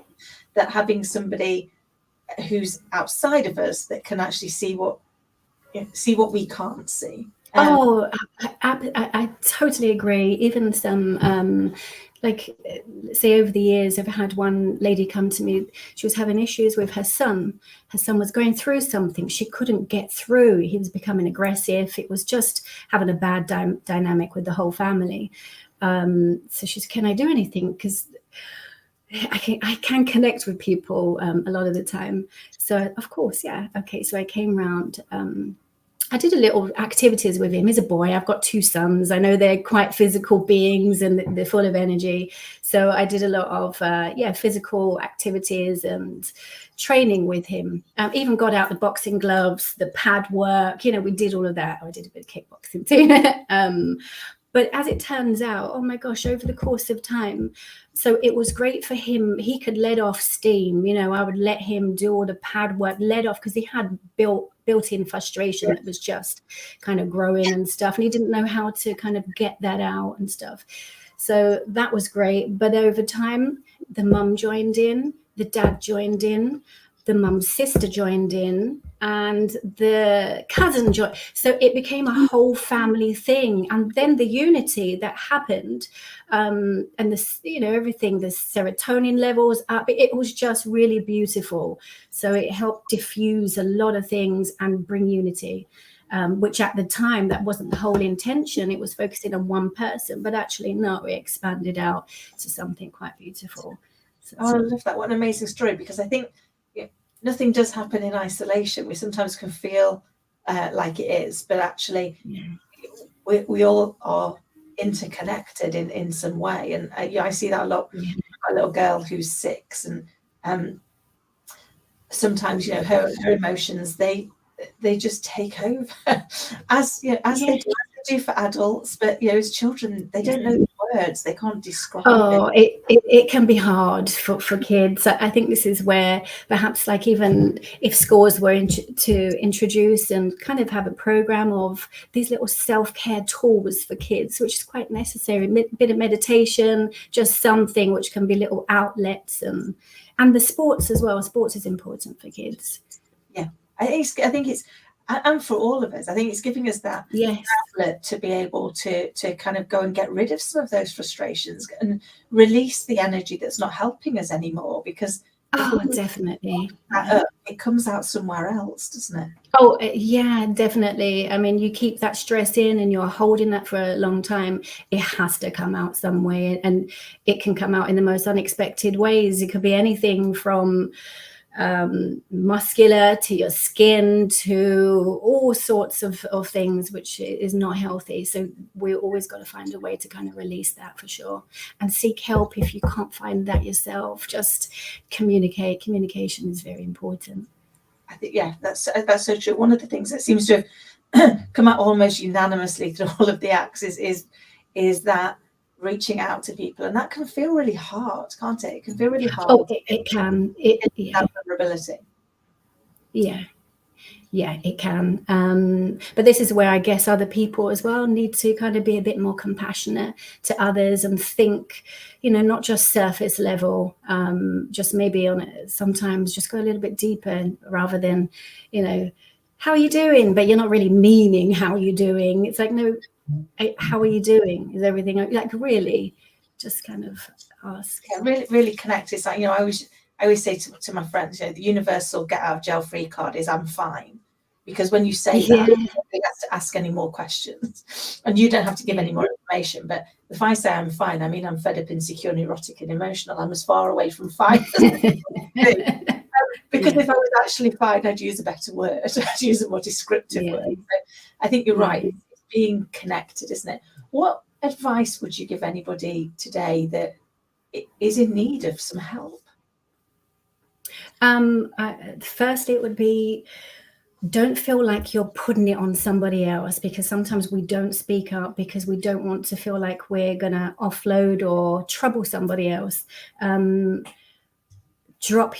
That having somebody who's outside of us that can actually see what we can't see. I totally agree. Even some, say over the years, I've had one lady come to me. She was having issues with her son. Her son was going through something. She couldn't get through. He was becoming aggressive. It was just having a bad dynamic with the whole family. So she said, can I do anything? Because I can connect with people a lot of the time. So of course, yeah. Okay. So I came round. I did a little activities with him. He's a boy. I've got 2 sons. I know they're quite physical beings and they're full of energy. So I did a lot of, physical activities and training with him. Even got out the boxing gloves, the pad work. We did all of that. I did a bit of kickboxing too. But as it turns out, oh my gosh, over the course of time, so it was great for him. He could let off steam. I would let him do all the pad work, let off, because he had built-in frustration that was just kind of growing and stuff. And he didn't know how to kind of get that out and stuff. So that was great. But over time, the mum joined in, the dad joined in, the mum's sister joined in, and the cousin joined. So it became a whole family thing. And then the unity that happened, and this, everything, the serotonin levels up, it was just really beautiful. So it helped diffuse a lot of things and bring unity, which at the time, that wasn't the whole intention. It was focusing on one person, but actually, no, it expanded out to something quite beautiful. So, I love that. What an amazing story, because I think nothing does happen in isolation. We sometimes can feel like it is, but actually we all are interconnected in some way. And I see that a lot. A little girl who's 6, and sometimes her emotions they just take over as they do for adults, but as children they don't know the words, they can't describe it. It can be hard for kids. I think this is where perhaps, like, even if schools were to introduce and kind of have a program of these little self-care tools for kids, which is quite necessary, a bit of meditation, just something which can be little outlets, and the sports as well. Sports is important for kids. I think it's, and for all of us, I think it's giving us that outlet to be able to kind of go and get rid of some of those frustrations and release the energy that's not helping us anymore. Because definitely, it comes out somewhere else, doesn't it? Oh yeah, definitely. I mean, you keep that stress in and you're holding that for a long time, it has to come out some way, and it can come out in the most unexpected ways. It could be anything from muscular to your skin to all sorts of things, which is not healthy. So we always got to find a way to kind of release that for sure, and seek help if you can't find that yourself. Just communicate. Communication is very important. I think, yeah, that's so true. One of the things that seems to have come out almost unanimously through all of the acts is that reaching out to people, and that can feel really hard, can't it? It can feel really hard. Oh, it can. That vulnerability. Yeah, it can. But this is where I guess other people as well need to kind of be a bit more compassionate to others and think, not just surface level, just maybe on it. Sometimes just go a little bit deeper rather than, how are you doing? But you're not really meaning how you're doing. It's like, no, how are you doing? Is everything like really? Just kind of ask. Yeah, really, really connect. It's like, I always say to my friends, the universal get out of jail free card is I'm fine. Because when you say that, nobody has to ask any more questions, and you don't have to give any more information. But if I say I'm fine, I mean I'm fed up, insecure, neurotic, and emotional. I'm as far away from fine as because if I was actually fine, I'd use a better word. I'd use a more descriptive word. So I think you're right. It's being connected, isn't it? What advice would you give anybody today that is in need of some help? First, it would be, don't feel like you're putting it on somebody else, because sometimes we don't speak up because we don't want to feel like we're going to offload or trouble somebody else. Drop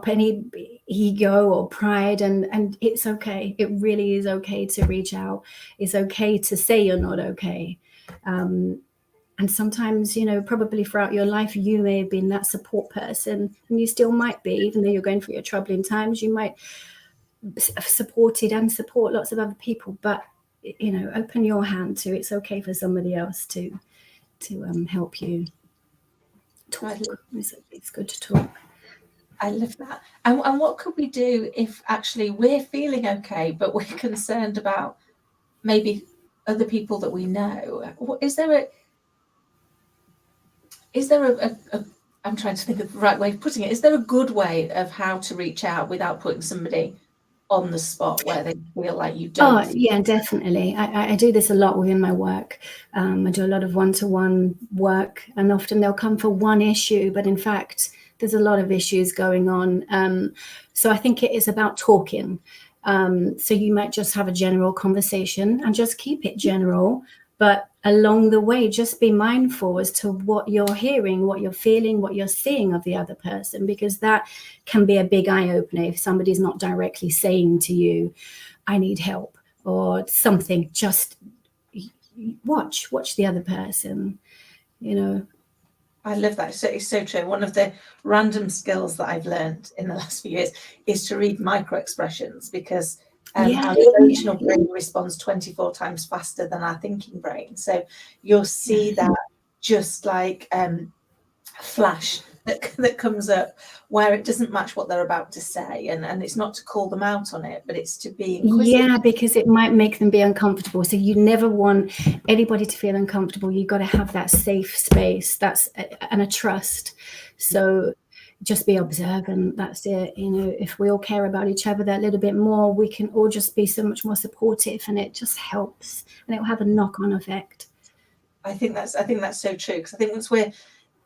any ego or pride, and it's okay. It really is okay to reach out. It's okay to say you're not okay. And sometimes, probably throughout your life, you may have been that support person, and you still might be, even though you're going through your troubling times. You might have supported and support lots of other people, but open your hand to, it's okay for somebody else to help you talk. It's good to talk. I love that. And what could we do if actually we're feeling okay, but we're concerned about maybe other people that we know? Is there a I'm trying to think of the right way of putting it. Is there a good way of how to reach out without putting somebody on the spot where they feel like you don't? Oh, yeah, definitely. I do this a lot within my work. I do a lot of one-to-one work, and often they'll come for one issue, but in fact, there's a lot of issues going on. So I think it is about talking. So you might just have a general conversation and just keep it general, but along the way, just be mindful as to what you're hearing, what you're feeling, what you're seeing of the other person, because that can be a big eye-opener if somebody's not directly saying to you, I need help or something. Just watch the other person, I love that. It's so true. One of the random skills that I've learned in the last few years is to read micro expressions, because our emotional brain responds 24 times faster than our thinking brain. So you'll see that just like flash that comes up where it doesn't match what they're about to say, and it's not to call them out on it, but it's to be inquisitive. Yeah, because it might make them be uncomfortable. So you never want anybody to feel uncomfortable. You've got to have that safe space, and a trust. So just be observant. That's it. If we all care about each other that little bit more, we can all just be so much more supportive, and it just helps, and it will have a knock-on effect. I think that's so true, because I think once we're,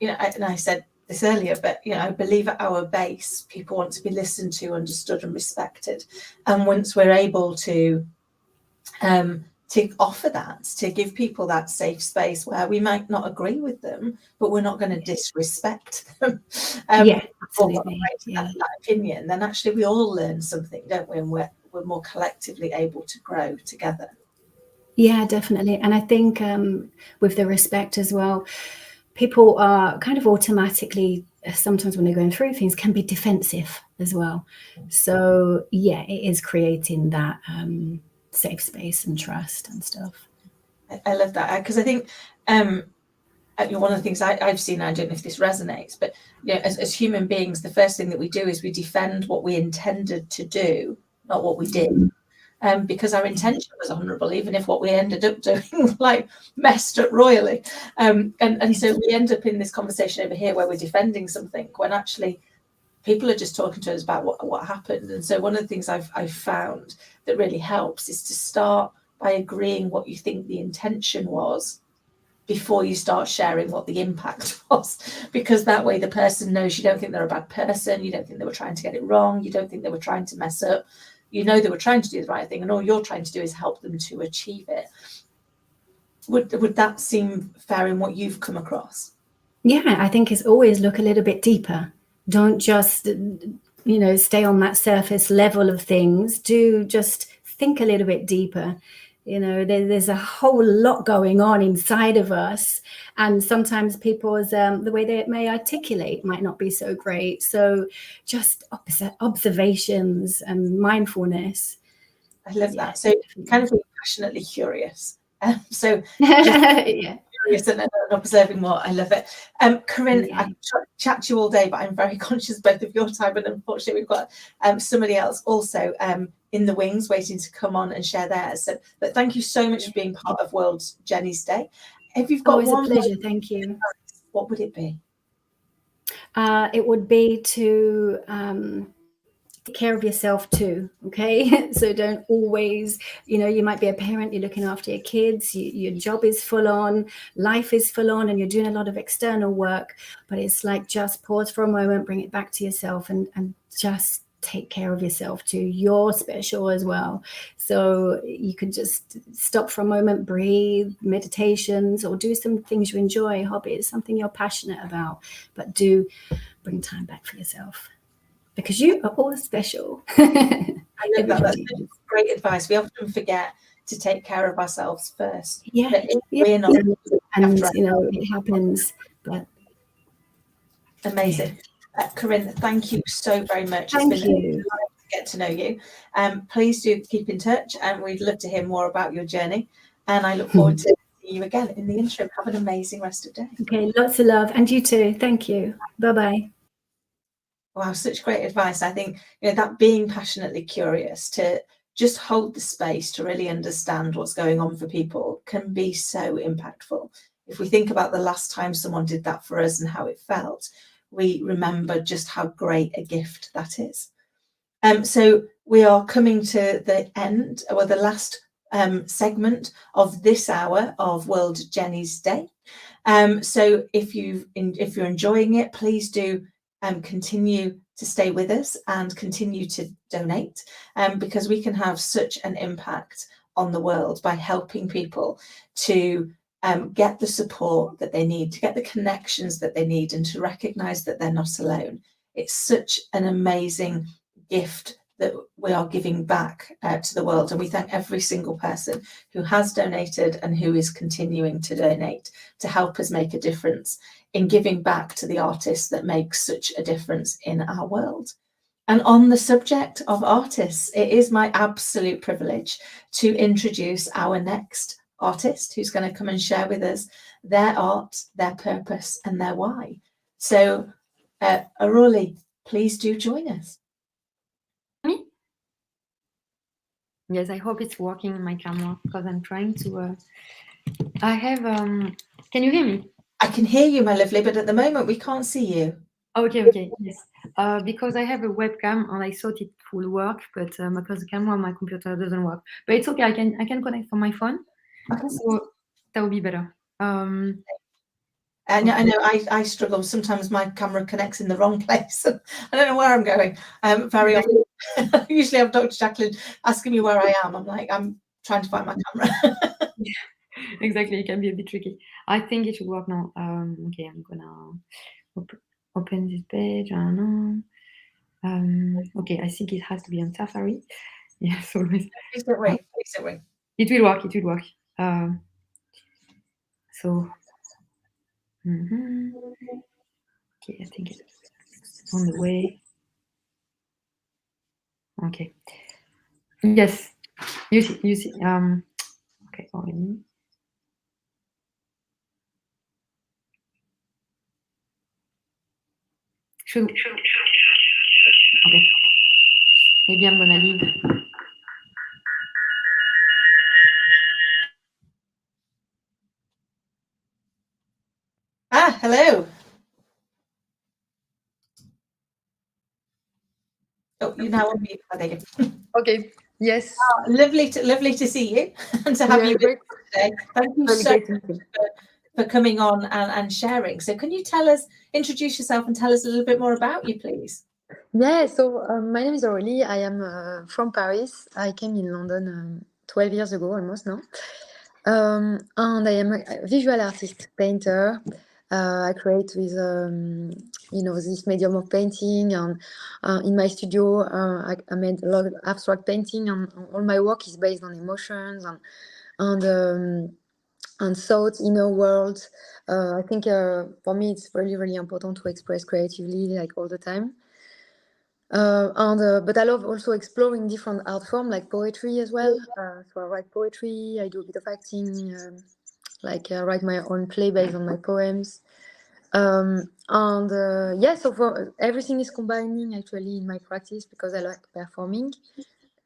and I said this earlier, but I believe at our base, people want to be listened to, understood, and respected. And once we're able to offer that, to give people that safe space where we might not agree with them, but we're not going to disrespect them. Absolutely. That opinion, then actually we all learn something, don't we? And we're more collectively able to grow together. Yeah, definitely. And I think with the respect as well, people are kind of automatically, sometimes when they're going through things, can be defensive as well. So yeah, it is creating that safe space and trust and stuff. I love that, because I think one of the things I've seen, I don't know if this resonates, but as human beings, the first thing that we do is we defend what we intended to do, not what we did. Because our intention was honourable, even if what we ended up doing messed up royally. And so we end up in this conversation over here where we're defending something when actually people are just talking to us about what happened. And so one of the things I've found that really helps is to start by agreeing what you think the intention was before you start sharing what the impact was, because that way the person knows you don't think they're a bad person, you don't think they were trying to get it wrong, you don't think they were trying to mess up, you know they were trying to do the right thing, and all you're trying to do is help them to achieve it. Would that seem fair in what you've come across? Yeah, I think it's always look a little bit deeper. Don't just, stay on that surface level of things. Do just think a little bit deeper. There's a whole lot going on inside of us, and sometimes people's the way they may articulate might not be so great. So just observations and mindfulness. I love that. So kind of passionately curious. So Yeah. curious and observing more. I love it. Corinne, I could chat to you all day, but I'm very conscious both of your time, and unfortunately we've got somebody else also in the wings waiting to come on and share theirs. So, but thank you so much for being part of World Jenny's Day. If you've got always one a pleasure, thank you. What would it be? It would be to take care of yourself too, okay? So don't always, you might be a parent, you're looking after your kids, your job is full on, life is full on, and you're doing a lot of external work, but it's like just pause for a moment, bring it back to yourself, and just take care of yourself too. You're special as well. So you can just stop for a moment, breathe, meditations, or do some things you enjoy, hobbies, something you're passionate about, but do bring time back for yourself, because you are all special. I love that. That's great advice. We often forget to take care of ourselves first. Yeah, we're not, and it happens. But amazing. Corinne, thank you so very much. Thank it's been you. to get to know you. Please do keep in touch, and we'd love to hear more about your journey. And I look forward to seeing you again in the interim. Have an amazing rest of the day. Okay, lots of love, and you too. Thank you. Bye-bye. Wow, such great advice. I think that being passionately curious, to just hold the space to really understand what's going on for people, can be so impactful. If we think about the last time someone did that for us and how it felt, we remember just how great a gift that is. So we are coming to the end, or the last segment of this hour of World Jenny's Day. So if you're enjoying it, please do continue to stay with us and continue to donate, because we can have such an impact on the world by helping people to get the support that they need, to get the connections that they need, and to recognize that they're not alone. It's such an amazing gift that we are giving back to the world, and we thank every single person who has donated and who is continuing to donate to help us make a difference in giving back to the artists that make such a difference in our world. And on the subject of artists, it is my absolute privilege to introduce our next artist, who's going to come and share with us their art, their purpose, and their why. So, Aruli, please do join us. Yes, I hope it's working on my camera, because I'm trying to. I have. Can you hear me? I can hear you, my lovely, but at the moment we can't see you. Okay, yes. Because I have a webcam and I thought it would work, but because the camera on my computer doesn't work. But it's okay. I can connect from my phone, so that would be better. And I know I struggle. Sometimes my camera connects in the wrong place. I don't know where I'm going. Very often, usually I'm Dr. Jacqueline asking me where I am. I'm like, I'm trying to find my camera. Exactly, it can be a bit tricky. I think it should work now. Okay, I'm gonna open this page. I don't know. Okay, I think it has to be on Safari. Yes, always. Please don't worry. Please don't worry. It will work. It will work. So. Okay, I think it's on the way. Okay. Yes, you see. Okay, already. Okay. Maybe I'm gonna leave. Hello. now unmute. Oh, there you go. Okay. Yes. Lovely to see you and to have Yeah, you with great. us today. Thank you Really so great to much meet you. for coming on and sharing. So can you introduce yourself and tell us a little bit more about you, please? Yeah, so my name is Aurélie. I am from Paris. I came in London 12 years ago, almost now. And I am a visual artist, painter. I create with, this medium of painting. And in my studio, I made a lot of abstract painting, and all my work is based on emotions and thoughts, inner world. I think for me, it's really, really important to express creatively, like all the time. But I love also exploring different art forms like poetry as well. So I write poetry, I do a bit of acting, I write my own play based on my poems. So for everything is combining actually in my practice because I like performing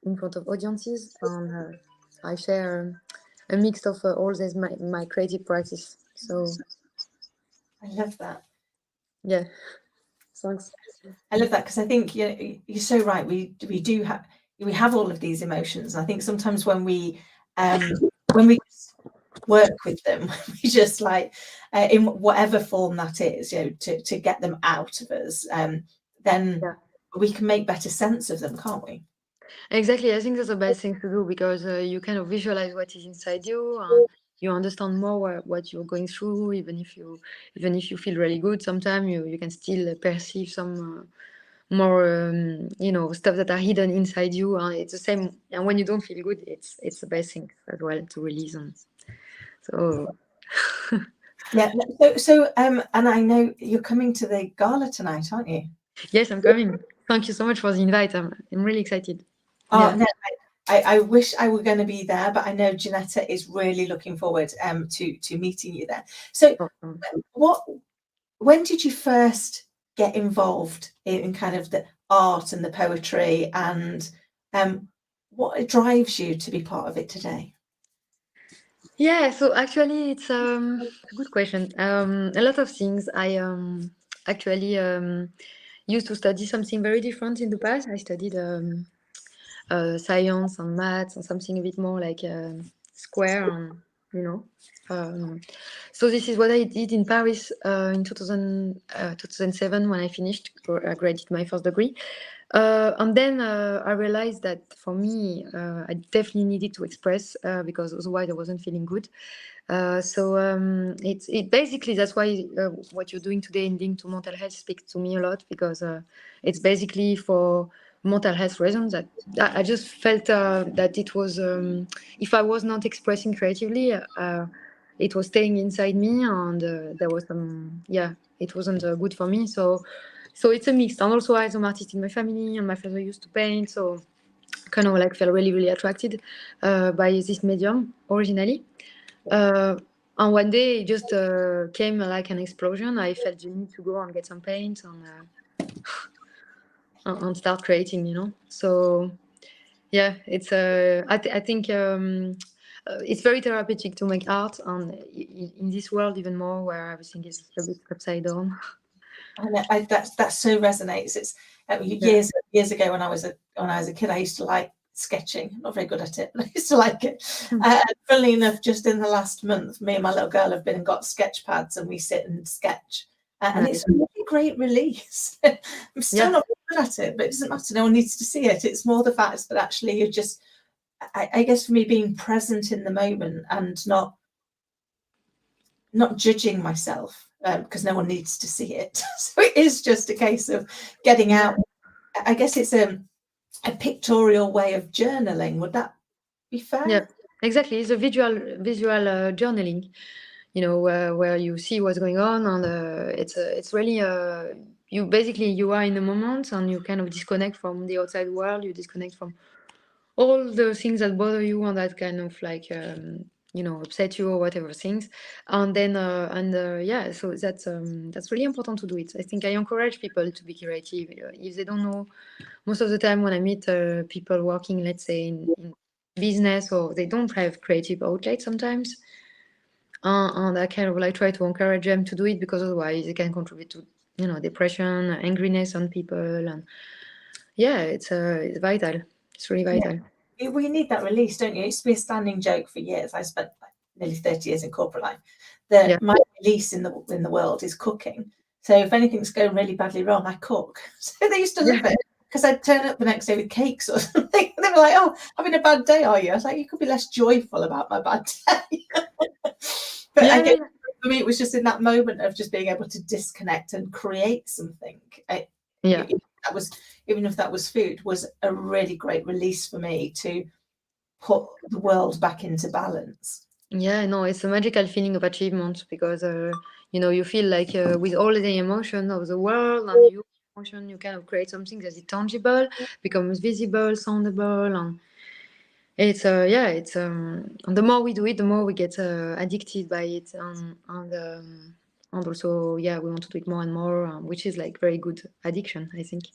in front of audiences, and I share a mix of all this my creative practice. So I love that. yeah, thanks. I love that because I think you're so right. We have all of these emotions. And I think sometimes when we work with them, we just in whatever form that is, to get them out of us, then we can make better sense of them, can't we? Exactly. I think that's the best thing to do because you kind of visualize what is inside you, and you understand more what you're going through. Even if you feel really good, sometimes you can still perceive some more stuff that are hidden inside you. And it's the same. And when you don't feel good, it's the best thing as well to release them. So yeah. And I know you're coming to the gala tonight, aren't you? Yes, I'm coming. Thank you so much for the invite. I'm really excited. Oh, Yeah. no, I wish I were going to be there, but I know Janetta is really looking forward to meeting you there. So when did you first get involved in kind of the art and the poetry, and what drives you to be part of it today? Yeah, so actually it's a good question. A lot of things. I actually used to study something very different in the past. I studied science and maths and something a bit more like square and so this is what I did in Paris in 2007 when I finished graduated my first degree, and then I realized that for me I definitely needed to express because otherwise I wasn't feeling good. It basically that's why what you're doing today in Link to Mental Health speaks to me a lot because it's basically for mental health reasons that I just felt that it was if I was not expressing creatively it was staying inside me, and there was it wasn't good for me. So it's a mix, and also I have some artists in my family and my father used to paint, so kind of felt really, really attracted by this medium originally. And one day it just came like an explosion. I felt the need to go and get some paint and start creating, So yeah, it's I think it's very therapeutic to make art, and in this world even more where everything is a bit upside down. That so resonates. It's years ago when I was a kid, I used to like sketching. Not very good at it, but I used to like it. Funnily enough, just in the last month, me and my little girl have been and got sketch pads, and we sit and sketch. And it's a really great release. I'm still not good at it, but it doesn't matter. No one needs to see it. It's more the fact that actually you're just, I guess for me, being present in the moment and not judging myself because no one needs to see it. So it is just a case of getting out. I guess it's a pictorial way of journaling. Would that be fair? Yeah, exactly. It's a visual journaling. Where you see what's going on, and it's really you are in the moment, and you kind of disconnect from the outside world. You disconnect from all the things that bother you and that kind of upset you or whatever things, and then so that's really important to do it. I think I encourage people to be creative if they don't know. Most of the time when I meet people working, let's say in business, or they don't have creative outlet sometimes. And I kind of try to encourage them to do it because otherwise it can contribute to depression, angriness on people, and yeah, it's vital. It's really vital. We need that release, don't you? It used to be a standing joke for years. I spent like nearly 30 years in corporate life. That Yeah. my release in the world is cooking. So if anything's going really badly wrong, I cook. So they used to love it because I'd turn up the next day with cakes or something. They were like, "Oh, having a bad day, are you?" I was like, "You could be less joyful about my bad day." But Yeah, I guess yeah. for me, it was just in that moment of just being able to disconnect and create something. Yeah. That was, even if that was food, was a really great release for me to put the world back into balance. Yeah, no, it's a magical feeling of achievement because you know, you feel like with all the emotion of the world and your emotion, you kind of create something that is tangible, becomes visible, soundable, and it's yeah, it's and the more we do it, the more we get addicted by it, and also yeah, we want to do it more and more, which is like very good addiction, I think.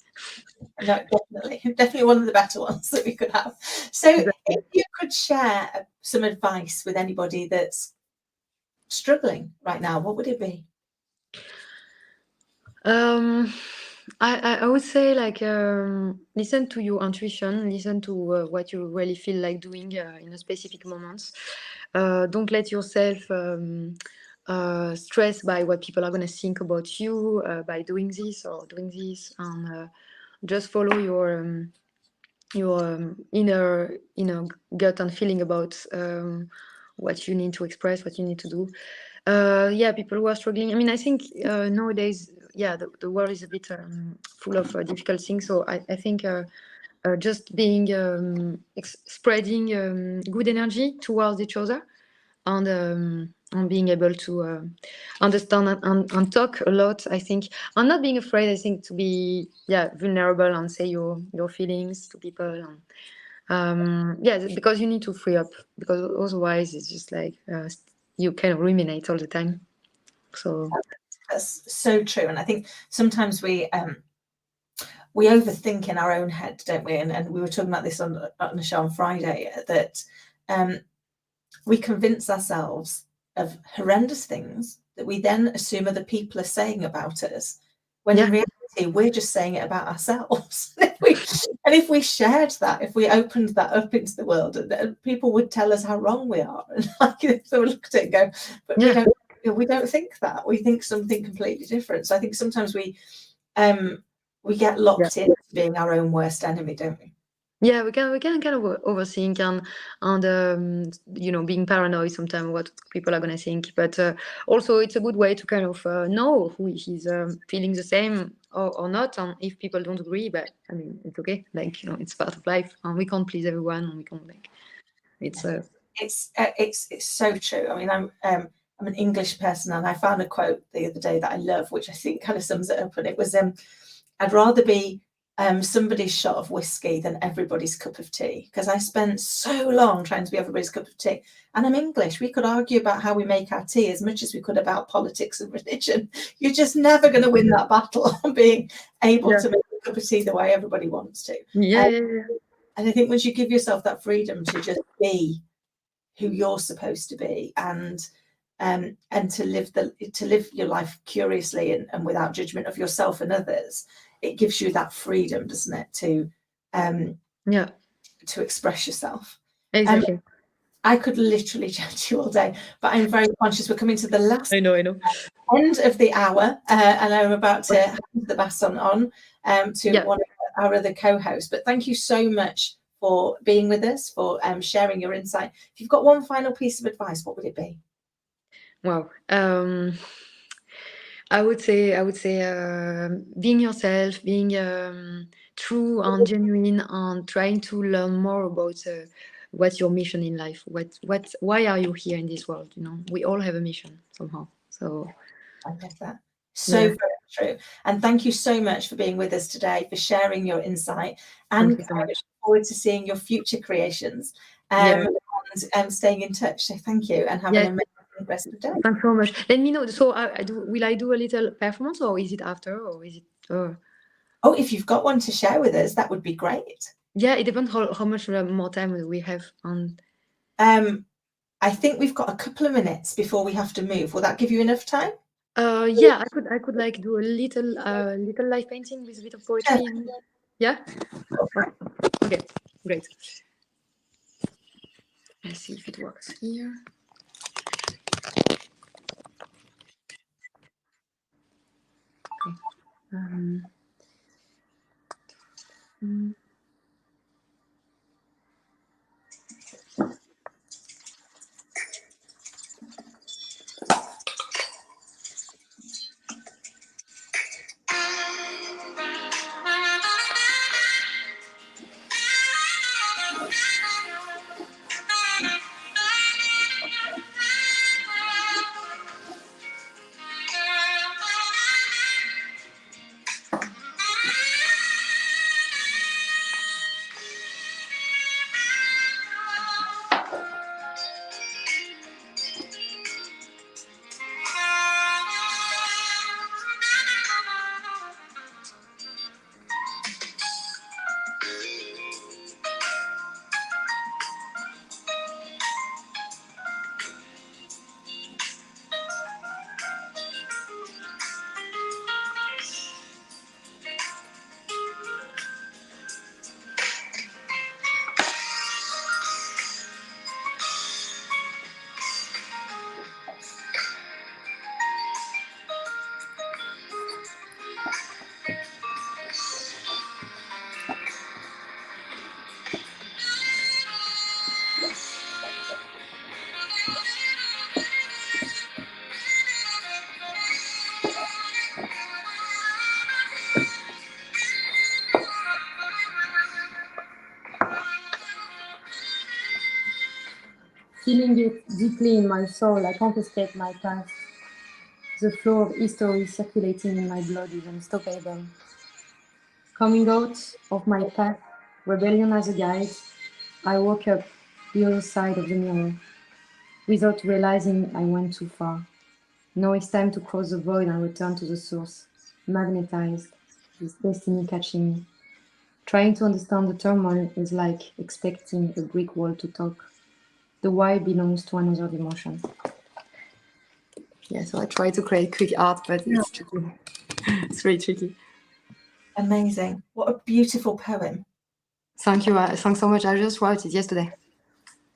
No, definitely one of the better ones that we could have. So if you could share some advice with anybody that's struggling right now, what would it be? I would say like listen to your intuition, listen to what you really feel like doing in a specific moment. Don't let yourself stressed by what people are going to think about you by doing this or doing this, and just follow your inner gut and feeling about what you need to express, what you need to do. Yeah, people who are struggling. I mean, I think nowadays, yeah, the world is a bit full of difficult things. So I think just being spreading good energy towards each other, and being able to understand and talk a lot. I think, and not being afraid. I think to be vulnerable and say your feelings to people. And yeah, because you need to free up, because otherwise it's just like you kind of ruminate all the time. So that's so true, and I think sometimes we overthink in our own head, don't we? And we were talking about this on the show on Friday, that we convince ourselves of horrendous things that we then assume other people are saying about us, when in reality we're just saying it about ourselves. And if we shared that, if we opened that up into the world, people would tell us how wrong we are, and like they would look at it and go, but we don't think that. We think something completely different. So I think sometimes we get locked into being our own worst enemy, don't we? Yeah, we can kind of overthink and you know, being paranoid sometimes what people are going to think. But also it's a good way to kind of know who is feeling the same or not. And if people don't agree, but I mean, it's okay. Like, you know, it's part of life, and we can't please everyone, and we can't like. It's so true. I mean, I'm an English person, and I found a quote the other day that I love, which I think kind of sums it up. And it was, "I'd rather be somebody's shot of whiskey than everybody's cup of tea," because I spent so long trying to be everybody's cup of tea. And I'm English. We could argue about how we make our tea as much as we could about politics and religion. You're just never going to win that battle on being able to make a cup of tea the way everybody wants to. And I think once you give yourself that freedom to just be who you're supposed to be, and to live your life curiously and without judgment of yourself and others, it gives you that freedom, doesn't it, to express yourself. Exactly. I could literally chat to you all day, but I'm very conscious we're coming to the last I know. end of the hour, and I'm about to hand the baton on to one of our other co-hosts. But thank you so much for being with us, for sharing your insight. If you've got one final piece of advice, what would it be? Wow. I would say being yourself, being true and genuine, and trying to learn more about what's your mission in life. Why are you here in this world? You know, we all have a mission somehow. So I love that. Very true. And thank you so much for being with us today, for sharing your insight, and I look forward to seeing your future creations and staying in touch. So thank you, and have an amazing rest of the day. Thanks so much. Let me know. So will I do a little performance, or is it after, or is it? Oh, if you've got one to share with us, that would be great. Yeah, it depends how much more time we have on. I think we've got a couple of minutes before we have to move. Will that give you enough time? Yeah, I could like do a little live painting with a bit of poetry. Yeah? Okay, great. Let's see if it works here. Okay. Feeling it deeply in my soul, I can't escape my past. The flow of history circulating in my blood is unstoppable. Coming out of my path, rebellion as a guide, I woke up the other side of the mirror, without realizing I went too far. Now it's time to cross the void and return to the source, magnetized, this destiny catching me. Trying to understand the turmoil is like expecting a brick wall to talk. The why belongs to another dimension. Yeah, so I try to create quick art, but it's tricky. It's very tricky. Amazing. What a beautiful poem. Thank you. Thanks so much. I just wrote it yesterday.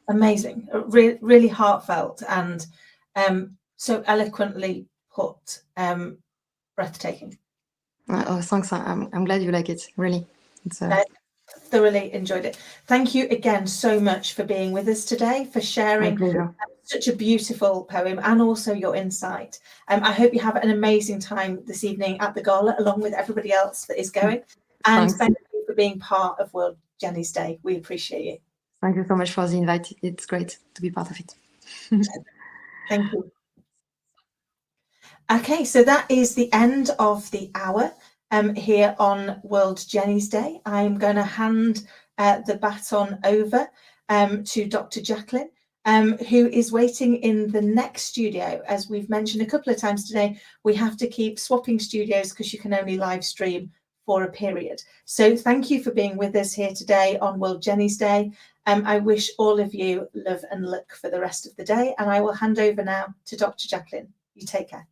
Amazing. Really heartfelt and so eloquently put. Breathtaking. Oh, thanks. I'm glad you like it. Really. It's I thoroughly enjoyed it. Thank you again so much for being with us today, for sharing such a beautiful poem and also your insight. I hope you have an amazing time this evening at the gala along with everybody else that is going. And thank you for being part of World Jenny's Day. We appreciate you. Thank you so much for the invite. It's great to be part of it. Thank you. Okay, so that is the end of the hour here on World Jenny's Day. I'm going to hand the baton over to Dr. Jacqueline, who is waiting in the next studio. As we've mentioned a couple of times today, we have to keep swapping studios because you can only live stream for a period. So thank you for being with us here today on World Jenny's Day. I wish all of you love and luck for the rest of the day, and I will hand over now to Dr. Jacqueline. You take care.